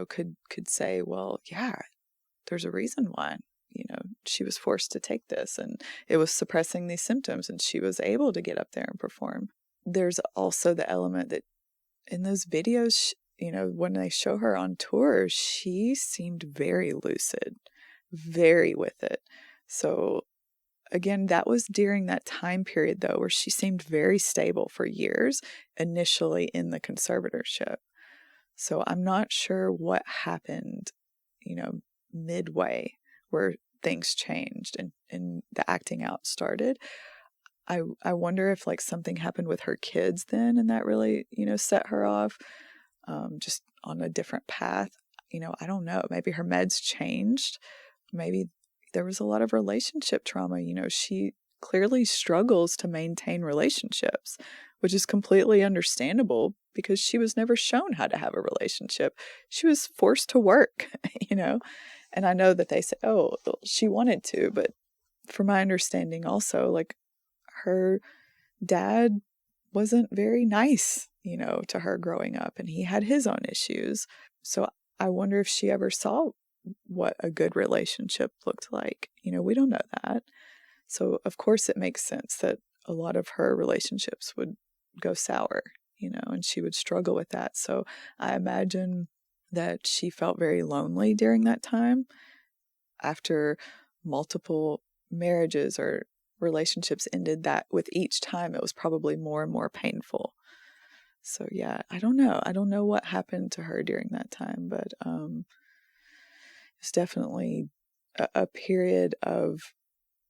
could say, well, yeah, there's a reason why, she was forced to take this and it was suppressing these symptoms and she was able to get up there and perform. There's also the element that in those videos, when they show her on tour, she seemed very lucid, very with it. So again, that was during that time period though, where she seemed very stable for years, initially in the conservatorship. So I'm not sure what happened, midway where things changed and the acting out started. I wonder if like something happened with her kids then and that really, set her off just on a different path. I don't know. Maybe her meds changed. Maybe there was a lot of relationship trauma. She clearly struggles to maintain relationships, which is completely understandable because she was never shown how to have a relationship. She was forced to work, and I know that they say, oh, she wanted to, but from my understanding also, like her dad wasn't very nice, to her growing up, and he had his own issues. So I wonder if she ever saw what a good relationship looked like. We don't know that. So of course it makes sense that a lot of her relationships would go sour, and she would struggle with that. So I imagine that she felt very lonely during that time after multiple marriages or relationships ended, that with each time it was probably more and more painful. So yeah, I don't know what happened to her during that time, but it's definitely a period of,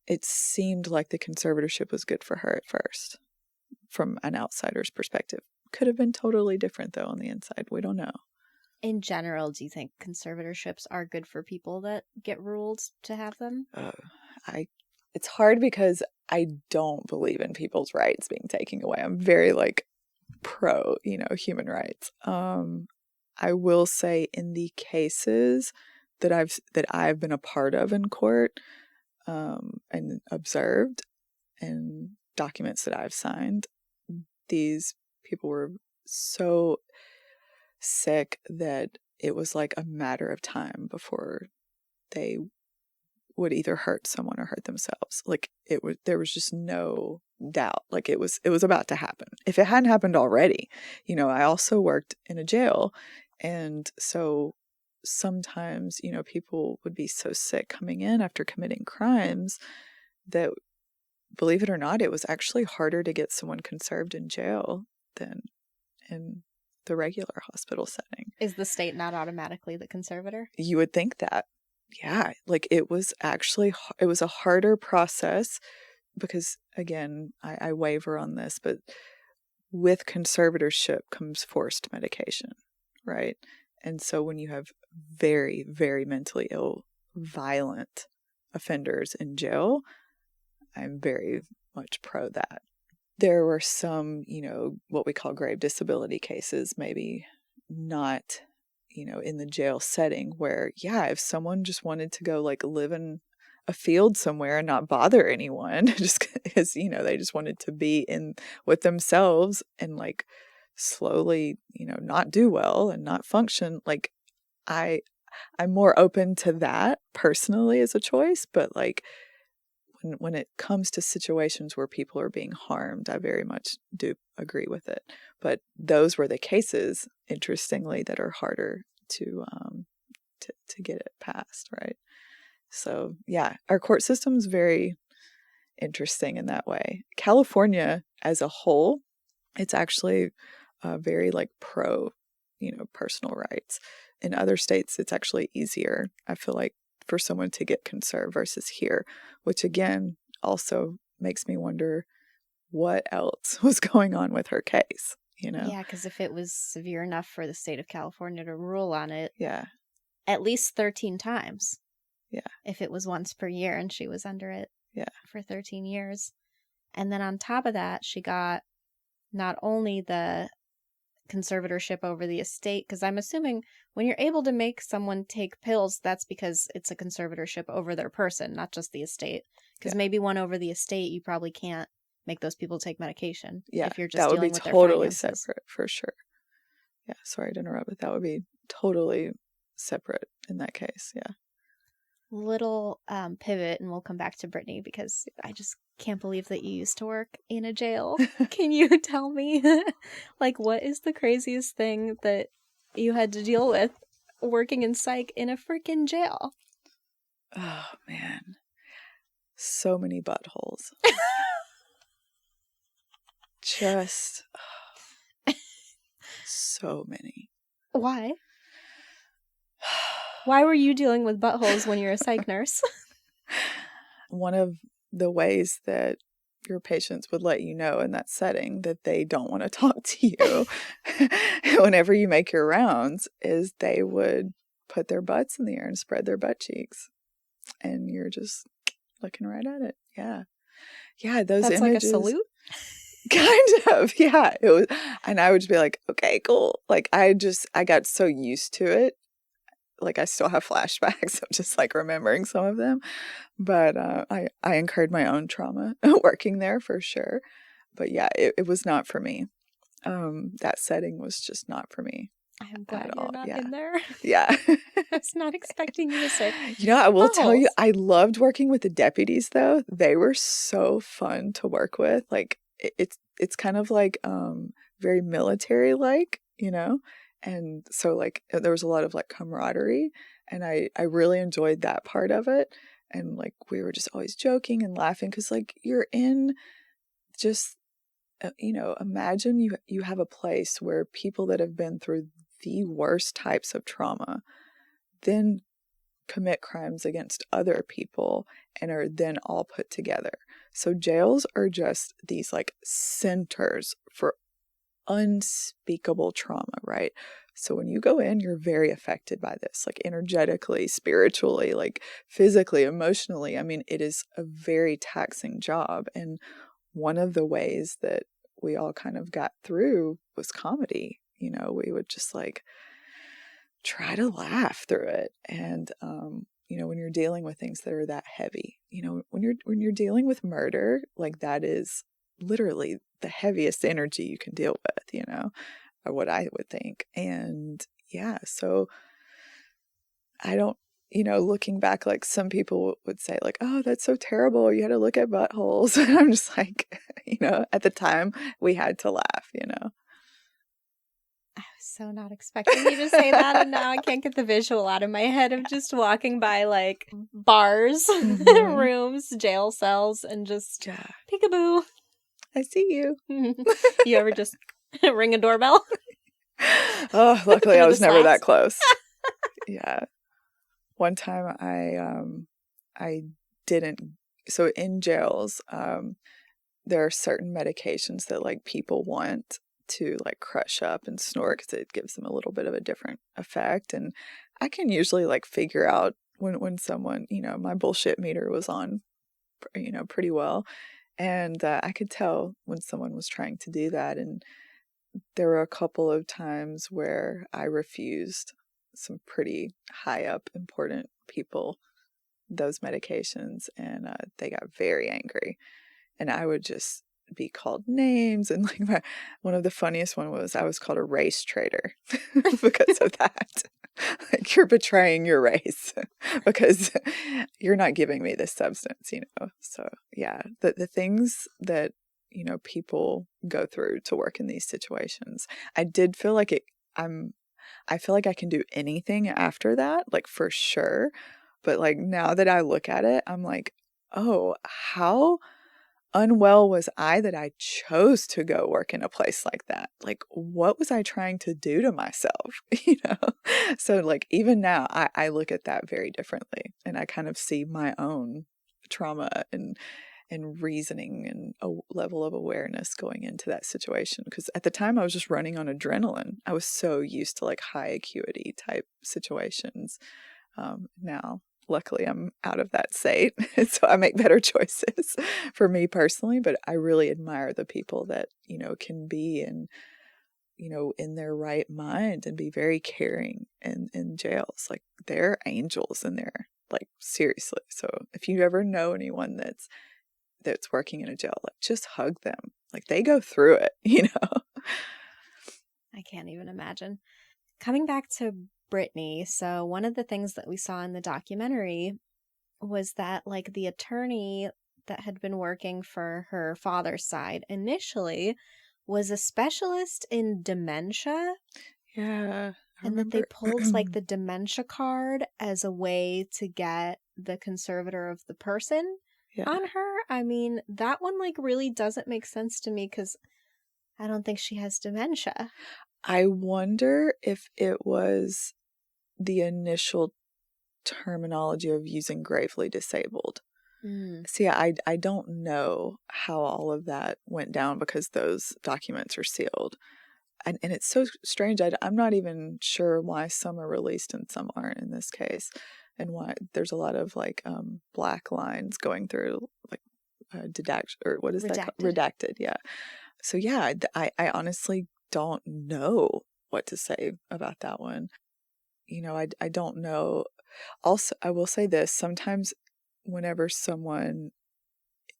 it seemed like the conservatorship was good for her at first from an outsider's perspective. Could have been totally different though on the inside. We don't know. In general, do you think conservatorships are good for people that get ruled to have them? It's hard because I don't believe in people's rights being taken away. I'm very like pro, human rights. I will say in the cases that I've been a part of in court, and observed, and documents that I've signed, these people were so sick that it was like a matter of time before they would either hurt someone or hurt themselves. Like there was just no doubt. Like it was about to happen. If it hadn't happened already, I also worked in a jail. And so sometimes, people would be so sick coming in after committing crimes that, believe it or not, it was actually harder to get someone conserved in jail than in the regular hospital setting. Is the state not automatically the conservator? You would think that. Yeah, like it was a harder process because, again, I waver on this, but with conservatorship comes forced medication, right? And so when you have very, very mentally ill, violent offenders in jail, I'm very much pro that. There were some, what we call grave disability cases, maybe not, in the jail setting where, yeah, if someone just wanted to go like live in a field somewhere and not bother anyone, just because, they just wanted to be in with themselves and like slowly, not do well and not function. Like I'm more open to that personally as a choice, but like when it comes to situations where people are being harmed, I very much do agree with it. But those were the cases, interestingly, that are harder to get it passed, right? So yeah, our court system's very interesting in that way. California as a whole, it's actually very like pro, personal rights. In other states, it's actually easier, I feel like, for someone to get conserved versus here, which again also makes me wonder what else was going on with her case, Yeah, because if it was severe enough for the state of California to rule on it, yeah, at least 13 times. Yeah. If it was once per year and she was under it, yeah, for 13 years. And then on top of that, she got not only the conservatorship over the estate, because I'm assuming when you're able to make someone take pills, that's because it's a conservatorship over their person, not just the estate. Because maybe one over the estate, you probably can't make those people take medication. Yeah, if you're just that would be dealing with totally their finances. separate for sure. Yeah, sorry to interrupt, but that would be totally separate in that case. Yeah. Little pivot, and we'll come back to Britney because I just can't believe that you used to work in a jail. Can you tell me, like, what is the craziest thing that you had to deal with working in psych in a freaking jail? Oh man, so many buttholes. Just so many. Why? Why were you dealing with buttholes when you're a psych nurse? One of the ways that your patients would let you know in that setting that they don't want to talk to you whenever you make your rounds is they would put their butts in the air and spread their butt cheeks. And you're just looking right at it. Yeah. Yeah, those That's images. Like a salute? Kind of. Yeah. It was, and I would just be like, okay, cool. Like I got so used to it. Like I still have flashbacks of just like remembering some of them, but I incurred my own trauma working there for sure. But yeah, it was not for me. That setting was just not for me. I'm glad all. you're not Yeah. in there. Yeah. I was not expecting you to say. I will tell you, buttholes. I loved working with the deputies though. They were so fun to work with. Like it's kind of like very military like, And so like there was a lot of like camaraderie, and I really enjoyed that part of it. And like, we were just always joking and laughing because like you're in just, imagine you have a place where people that have been through the worst types of trauma then commit crimes against other people and are then all put together. So jails are just these like centers for unspeakable trauma, right? So when you go in, you're very affected by this, like energetically, spiritually, like physically, emotionally. I mean, it is a very taxing job. And one of the ways that we all kind of got through was comedy. We would just like try to laugh through it. And, when you're dealing with things that are that heavy, when you're dealing with murder, like that is literally the heaviest energy you can deal with, or what I would think. And yeah, so I don't, looking back, like some people would say like, oh, that's so terrible. You had to look at buttholes. And I'm just like, at the time we had to laugh, I was so not expecting you to say that, and now I can't get the visual out of my head of just walking by like bars, rooms, jail cells, and just peekaboo. I see you. You ever just ring a doorbell? Oh, luckily I was never that close. Yeah. One time I didn't. So in jails, there are certain medications that like people want to like crush up and snort because it gives them a little bit of a different effect. And I can usually like figure out when someone, my bullshit meter was on, pretty well. And I could tell when someone was trying to do that. And there were a couple of times where I refused some pretty high up important people those medications, and they got very angry. And I would just be called names, and like one of the funniest one was I was called a race traitor because of that. Like, you're betraying your race because you're not giving me this substance, So yeah, the things that people go through to work in these situations. I did feel like I feel like I can do anything after that, like for sure. But like now that I look at it, I'm like, oh, how unwell was I that I chose to go work in a place like that? Like, what was I trying to do to myself? So like even now I look at that very differently, and I kind of see my own trauma and reasoning and a level of awareness going into that situation. Because at the time I was just running on adrenaline. I was so used to like high acuity type situations. Now, luckily, I'm out of that state, so I make better choices for me personally. But I really admire the people that, can be in their right mind and be very caring in jails. Like, they're angels in there, like seriously. So if you ever know anyone that's working in a jail, like just hug them. Like, they go through it, I can't even imagine. Coming back to Britney, so one of the things that we saw in the documentary was that like the attorney that had been working for her father's side initially was a specialist in dementia. Yeah. And that they pulled like the dementia card as a way to get the conservator of the person on her. I mean, that one like really doesn't make sense to me because I don't think she has dementia. I wonder if it was the initial terminology of using gravely disabled. See, I don't know how all of that went down because those documents are sealed. And it's so strange. I'm not even sure why some are released and some aren't in this case. And why there's a lot of like black lines going through, like what is that called? Redacted, yeah. So yeah, I honestly don't know what to say about that one. I don't know. Also, I will say this, sometimes whenever someone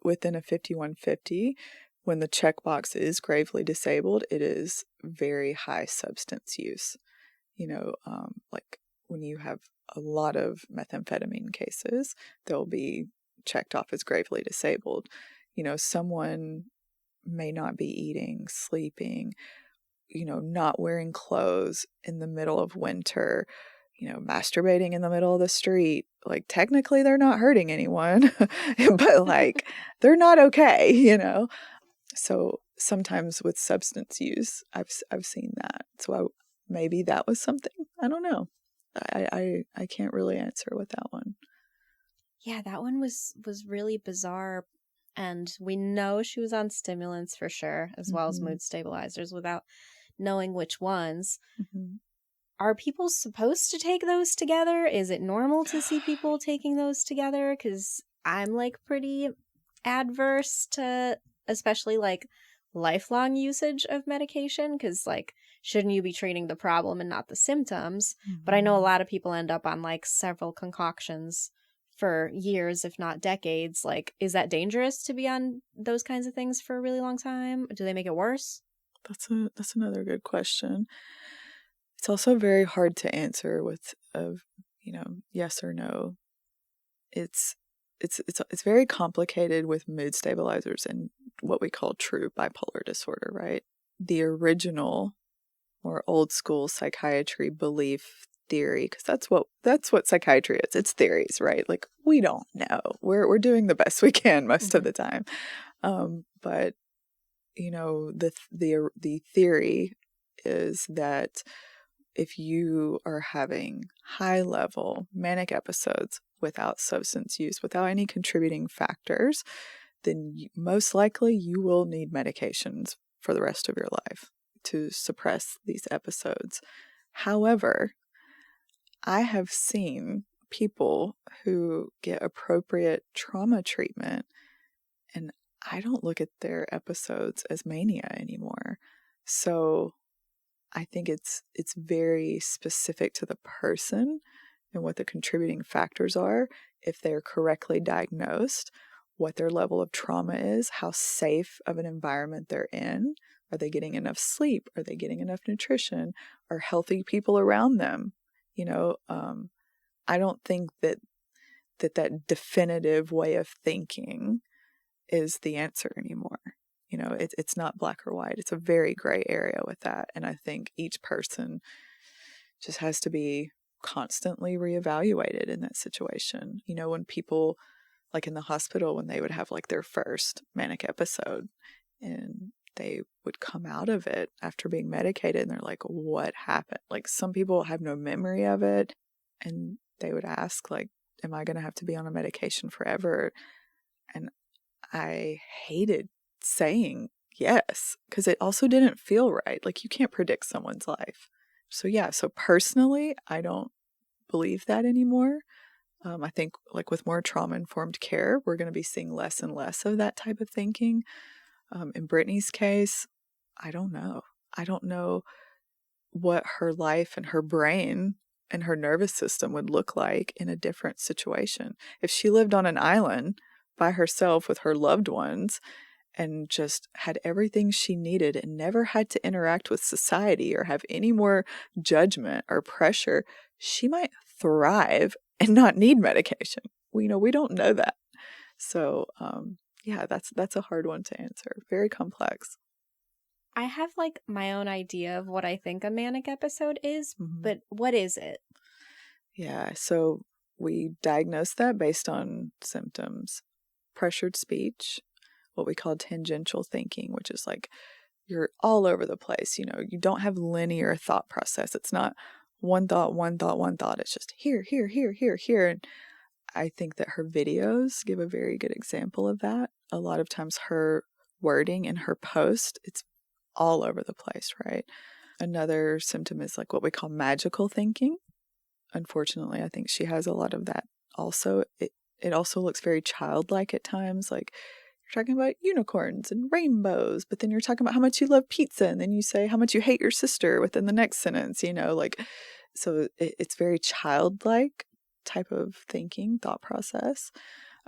within a 5150, when the checkbox is gravely disabled, it is very high substance use. Like when you have a lot of methamphetamine cases, they'll be checked off as gravely disabled. Someone may not be eating, sleeping, not wearing clothes in the middle of winter, masturbating in the middle of the street. Like, technically they're not hurting anyone, but like they're not okay. So sometimes with substance use, I've seen that. So maybe that was something. I don't know. I can't really answer with that one. Yeah, that one was really bizarre. And we know she was on stimulants for sure, as well as mood stabilizers, without knowing which ones. Are people supposed to take those together? Is it normal to see people taking those together? Because I'm like pretty adverse to especially like lifelong usage of medication, because like, shouldn't you be treating the problem and not the symptoms? But I know a lot of people end up on like several concoctions for years, if not decades. Like, is that dangerous to be on those kinds of things for a really long time? Do they make it worse? That's another good question. It's also very hard to answer with yes or no. It's very complicated with mood stabilizers and what we call true bipolar disorder, right? The original or old school psychiatry belief theory, because that's what psychiatry is. It's theories, right? Like, we don't know. We're doing the best we can most of the time. But the theory is that if you are having high level manic episodes without substance use, without any contributing factors, then most likely you will need medications for the rest of your life to suppress these episodes. However, I have seen people who get appropriate trauma treatment, and I don't look at their episodes as mania anymore. So I think it's very specific to the person and what the contributing factors are, if they're correctly diagnosed, what their level of trauma is, how safe of an environment they're in. Are they getting enough sleep? Are they getting enough nutrition? Are healthy people around them? I don't think that definitive way of thinking is the answer anymore. It's not black or white. It's a very gray area with that. And I think each person just has to be constantly reevaluated in that situation. When people, like in the hospital, when they would have like their first manic episode and they would come out of it after being medicated and they're like, what happened? Like, some people have no memory of it, and they would ask, like, am I going to have to be on a medication forever? And I hated saying yes, because it also didn't feel right. Like, you can't predict someone's life. So personally, I don't believe that anymore. I think, like, with more trauma-informed care, we're going to be seeing less and less of that type of thinking. In Britney's case, I don't know. I don't know what her life and her brain and her nervous system would look like in a different situation. If she lived on an island by herself with her loved ones and just had everything she needed and never had to interact with society or have any more judgment or pressure, she might thrive and not need medication. We don't know that. So, that's a hard one to answer. Very complex. I have like my own idea of what I think a manic episode is, but what is it? Yeah, so we diagnose that based on symptoms. Pressured speech, what we call tangential thinking, which is like you're all over the place. You don't have linear thought process. It's not one thought, one thought, one thought. It's just here, here, here, here, here. And I think that her videos give a very good example of that. A lot of times her wording in her post, it's all over the place, right? Another symptom is like what we call magical thinking. Unfortunately, I think she has a lot of that also. It also looks very childlike at times. Like, you're talking about unicorns and rainbows, but then you're talking about how much you love pizza, and then you say how much you hate your sister within the next sentence, so it's very childlike type of thinking, thought process.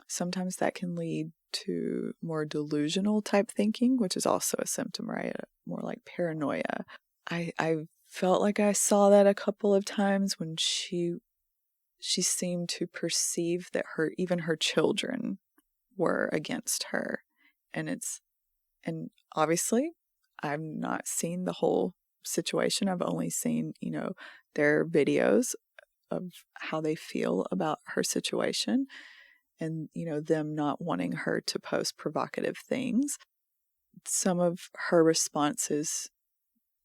Sometimes that can lead to more delusional type thinking, which is also a symptom, right? More like paranoia. I felt like I saw that a couple of times when she seemed to perceive that even her children were against her. And obviously I've not seen the whole situation. I've only seen, their videos of how they feel about her situation, and, them not wanting her to post provocative things. Some of her responses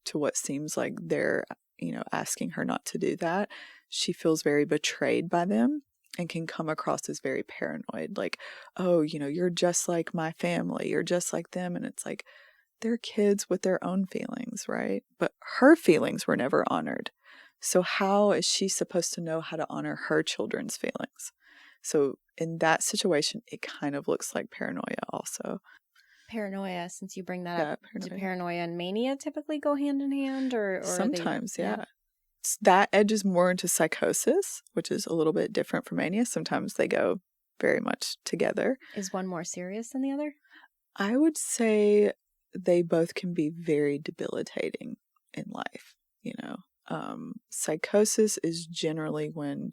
to what seems like they're, asking her not to do that, she feels very betrayed by them and can come across as very paranoid. Like, oh, you're just like my family. You're just like them. And it's like, they're kids with their own feelings, right? But her feelings were never honored. So how is she supposed to know how to honor her children's feelings? So in that situation, it kind of looks like paranoia also. Paranoia, since you bring that Yeah, up, do paranoia and mania typically go hand in hand, or sometimes, yeah. That edges more into psychosis, which is a little bit different from mania. Sometimes they go very much together. Is one more serious than the other? I would say they both can be very debilitating in life. Psychosis is generally when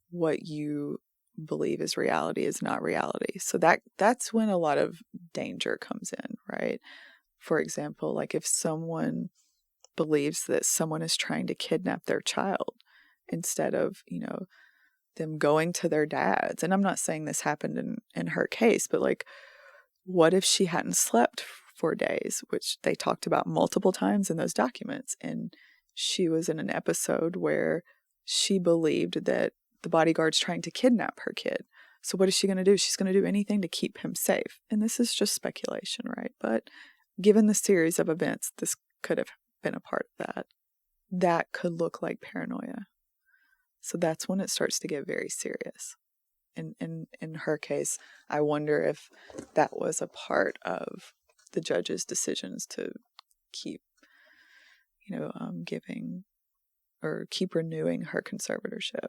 what you believe is reality is not reality. So that's when a lot of danger comes in, right? For example, like if someone believes that someone is trying to kidnap their child instead of, them going to their dads. And I'm not saying this happened in her case, but like, what if she hadn't slept for days, which they talked about multiple times in those documents. And she was in an episode where she believed that the bodyguard's trying to kidnap her kid. So what is she going to do? She's going to do anything to keep him safe. And this is just speculation, right? But given the series of events, this could have been a part of that. That could look like paranoia. So that's when it starts to get very serious. In her case, I wonder if that was a part of the judge's decisions to keep, giving or keep renewing her conservatorship.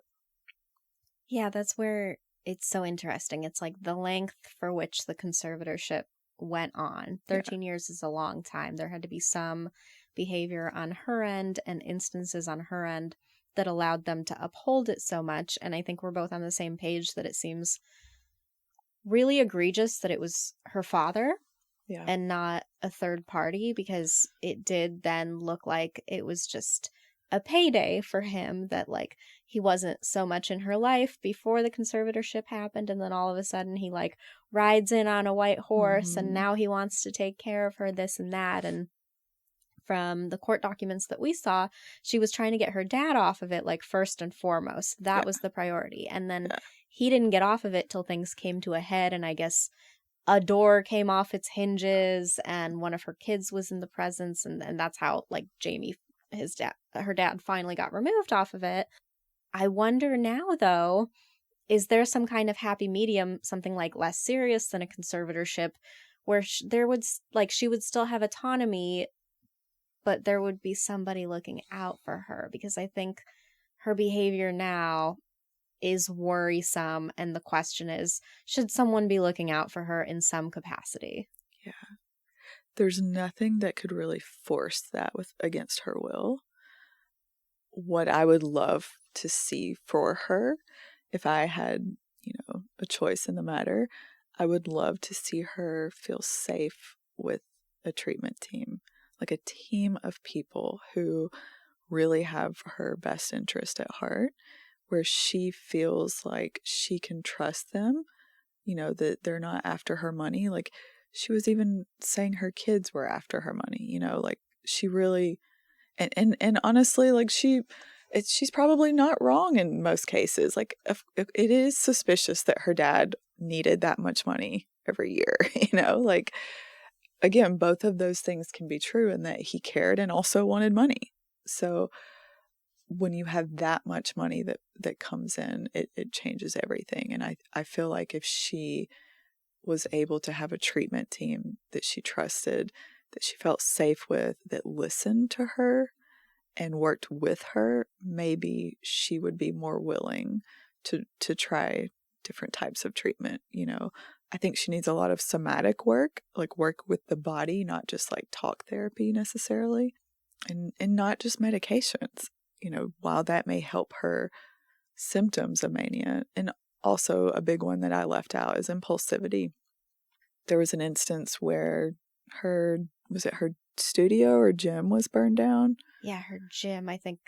Yeah, that's where it's so interesting. It's like the length for which the conservatorship went on. 13 years is a long time. There had to be some behavior on her end and instances on her end that allowed them to uphold it so much. And I think we're both on the same page that it seems really egregious that it was her father and not a third party, because it did then look like it was just a payday for him, that like he wasn't so much in her life before the conservatorship happened, and then all of a sudden he like rides in on a white horse and now he wants to take care of her, this and that. And from the court documents that we saw, she was trying to get her dad off of it, like first and foremost. That was the priority. And then he didn't get off of it till things came to a head, and I guess a door came off its hinges and one of her kids was in the presence, and that's how like Jamie, her dad finally got removed off of it. I wonder now though, is there some kind of happy medium, something like less serious than a conservatorship, where there would she would still have autonomy, but there would be somebody looking out for her? Because I think her behavior now is worrisome, and the question is, should someone be looking out for her in some capacity? Yeah. There's nothing that could really force that against her will. What I would love to see for her, if I had, a choice in the matter, I would love to see her feel safe with a treatment team, like a team of people who really have her best interest at heart, where she feels like she can trust them, that they're not after her money. Like she was even saying her kids were after her money, like she really, and honestly, like she's probably not wrong in most cases. Like if it is suspicious that her dad needed that much money every year, like again, both of those things can be true, and that he cared and also wanted money. So when you have that much money that comes in, it changes everything. And I feel like if she was able to have a treatment team that she trusted, that she felt safe with, that listened to her and worked with her, maybe she would be more willing to try different types of treatment. I think she needs a lot of somatic work, like work with the body, not just like talk therapy necessarily, and not just medications. While that may help her symptoms of mania. And also a big one that I left out is impulsivity. There was an instance where her studio or gym was burned down? Yeah, her gym, I think.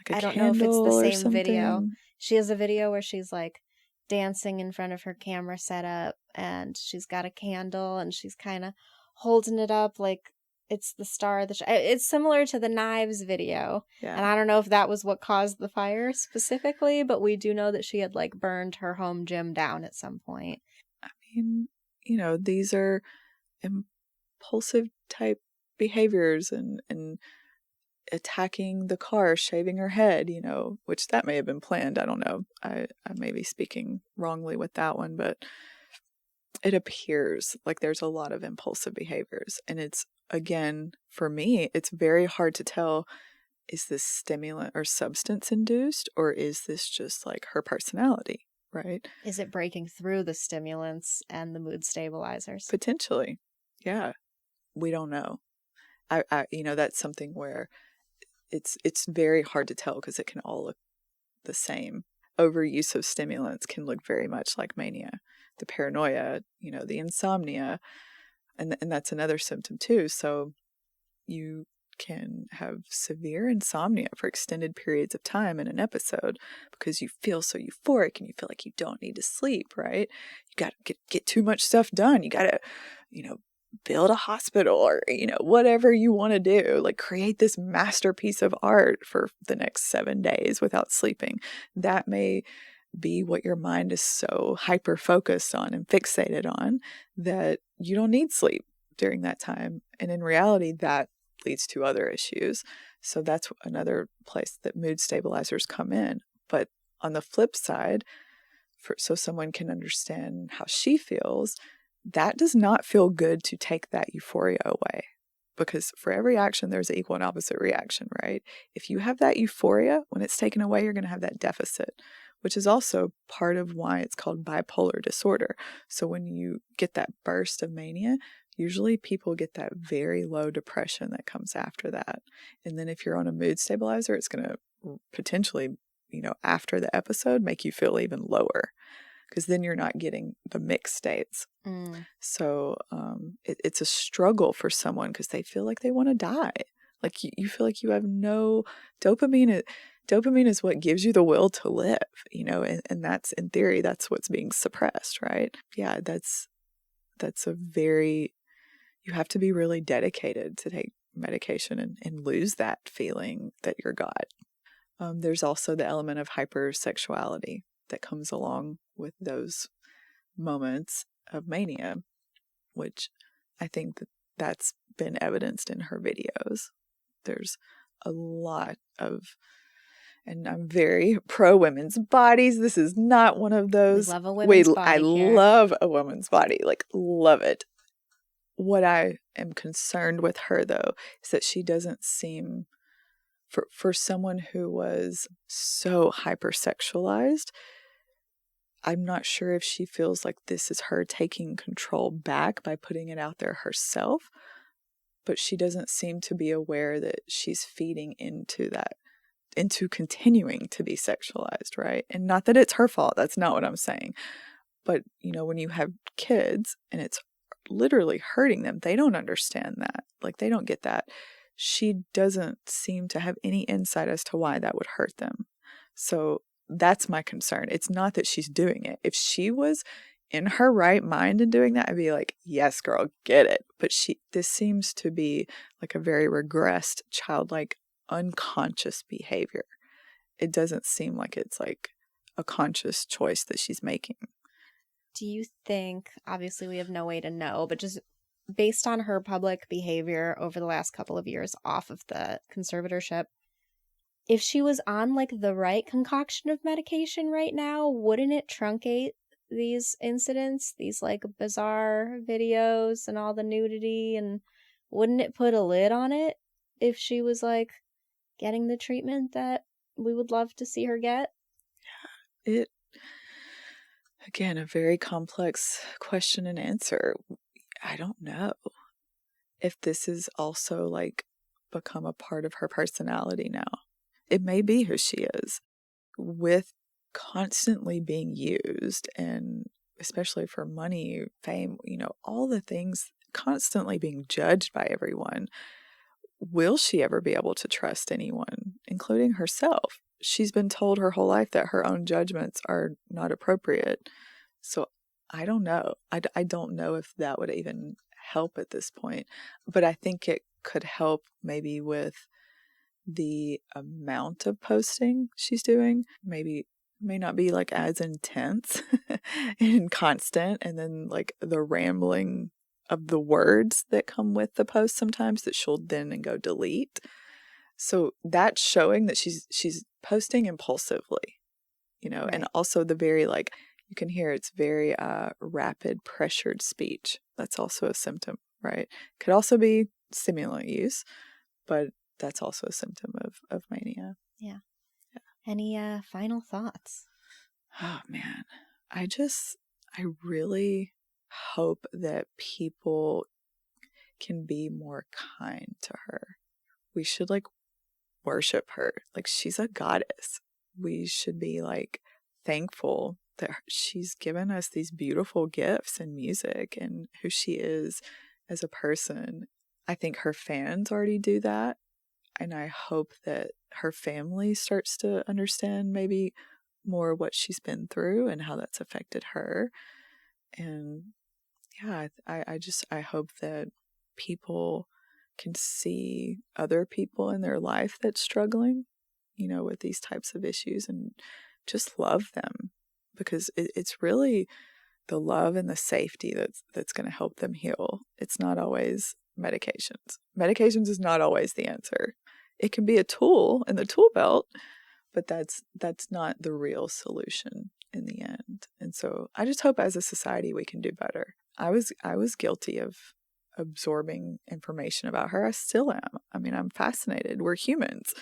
like I a don't know if it's the candle or same video. something. She has a video where she's like dancing in front of her camera setup, and she's got a candle, and she's kind of holding it up like it's the star of the show. It's similar to the knives video. Yeah. And I don't know if that was what caused the fire specifically, but we do know that she had like burned her home gym down at some point. I mean, you know, these are impulsive type behaviors and attacking the car, shaving her head, you know, which that may have been planned. I don't know. I may be speaking wrongly with that one, but it appears like there's a lot of impulsive behaviors. And it's, again, for me, it's very hard to tell, is this stimulant or substance induced, or is this just like her personality, right? Is it breaking through the stimulants and the mood stabilizers? Potentially. Yeah. We don't know. I you know, that's something where it's very hard to tell because it can all look the same. Overuse of stimulants can look very much like mania. The paranoia, you know, the insomnia, and that's another symptom too. So you can have severe insomnia for extended periods of time in an episode because you feel so euphoric and you feel like you don't need to sleep, right? You got to get too much stuff done. You got to, you know, build a hospital or, you know, whatever you want to do, like create this masterpiece of art for the next 7 days without sleeping. That may be what your mind is so hyper focused on and fixated on that you don't need sleep during that time. And in reality, that leads to other issues. So that's another place that mood stabilizers come in. But on the flip side, so someone can understand how she feels, that does not feel good to take that euphoria away. Because for every action, there's an equal and opposite reaction, right? If you have that euphoria, when it's taken away, you're going to have that deficit, which is also part of why it's called bipolar disorder. So when you get that burst of mania, usually people get that very low depression that comes after that. And then if you're on a mood stabilizer, it's going to potentially, you know, after the episode, make you feel even lower because then you're not getting the mixed states. So it's a struggle for someone because they feel like they want to die. Like you feel like you have no dopamine. Dopamine is what gives you the will to live, you know, and that's, in theory, that's what's being suppressed, right? Yeah, that's a very, you have to be really dedicated to take medication and lose that feeling that you're got. There's also the element of hypersexuality that comes along with those moments of mania, which I think that's been evidenced in her videos. There's a lot of, and I'm very pro women's bodies. This is not one of those. We love a women's body. I love a woman's body, like love it. What I am concerned with her though is that she doesn't seem, for someone who was so hypersexualized, I'm not sure if she feels like this is her taking control back by putting it out there herself, but she doesn't seem to be aware that she's feeding into that, into continuing to be sexualized, right? And not that it's her fault. That's not what I'm saying. But, you know, when you have kids and it's literally hurting them, they don't understand that. Like, they don't get that. She doesn't seem to have any insight as to why that would hurt them. So that's my concern. It's not that she's doing it. If she was in her right mind and doing that, I'd be like, yes, girl, get it. But this seems to be like a very regressed, childlike, unconscious behavior. It doesn't seem like it's like a conscious choice that she's making. Do you think, obviously we have no way to know, but just based on her public behavior over the last couple of years off of the conservatorship, if she was on like the right concoction of medication right now, wouldn't it truncate these incidents, these like bizarre videos and all the nudity, and wouldn't it put a lid on it if she was like getting the treatment that we would love to see her get? It, again, a very complex question and answer. I don't know if this is also like become a part of her personality now. It may be who she is, with constantly being used, and especially for money, fame, you know, all the things, constantly being judged by everyone. will she ever be able to trust anyone, including herself? She's been told her whole life that her own judgments are not appropriate. So I don't know. I don't know if that would even help at this point. But I think it could help maybe with the amount of posting she's doing. Maybe may not be like as intense and constant, and then like the rambling of the words that come with the post sometimes that she'll then and go delete. So that's showing that she's posting impulsively, Right. and also the very like, you can hear it's very rapid pressured speech. That's also a symptom, right? Could also be stimulant use, but that's also a symptom of mania. Yeah. Any final thoughts? Oh man, I really hope that people can be more kind to her. We should like worship her. Like, she's a goddess. We should be like thankful that she's given us these beautiful gifts in music and who she is as a person. I think her fans already do that. And I hope that her family starts to understand maybe more what she's been through and how that's affected her. And yeah, I hope that people can see other people in their life that's struggling, with these types of issues, and just love them, because it's really the love and the safety that's going to help them heal. It's not always medications. Medications is not always the answer. It can be a tool in the tool belt, but that's not the real solution in the end. And so I just hope as a society we can do better. I was guilty of absorbing information about her. I still am. I mean, I'm fascinated. We're humans.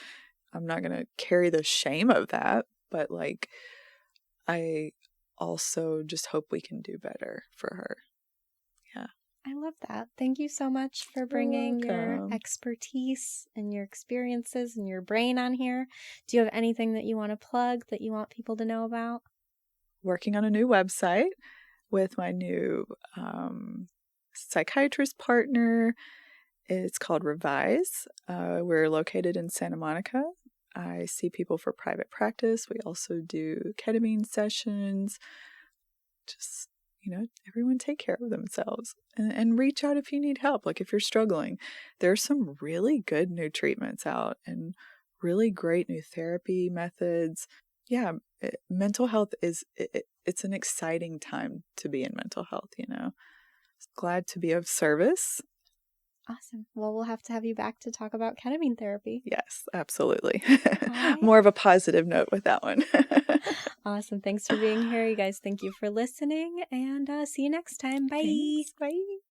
I'm not going to carry the shame of that, but like, I also just hope we can do better for her. Yeah. I love that. Thank you so much for bringing your expertise and your experiences and your brain on here. Do you have anything that you want to plug, that you want people to know about? Working on a new website with my new psychiatrist partner. It's called Revise. We're located in Santa Monica. I see people for private practice. We also do ketamine sessions. Just, everyone take care of themselves and reach out if you need help. Like, if you're struggling, there's some really good new treatments out and really great new therapy methods. Yeah, mental health it's an exciting time to be in mental health, Glad to be of service. Awesome. Well, we'll have to have you back to talk about ketamine therapy. Yes, absolutely. Right. More of a positive note with that one. Awesome. Thanks for being here. You guys, thank you for listening, and see you next time. Bye. Thanks. Bye.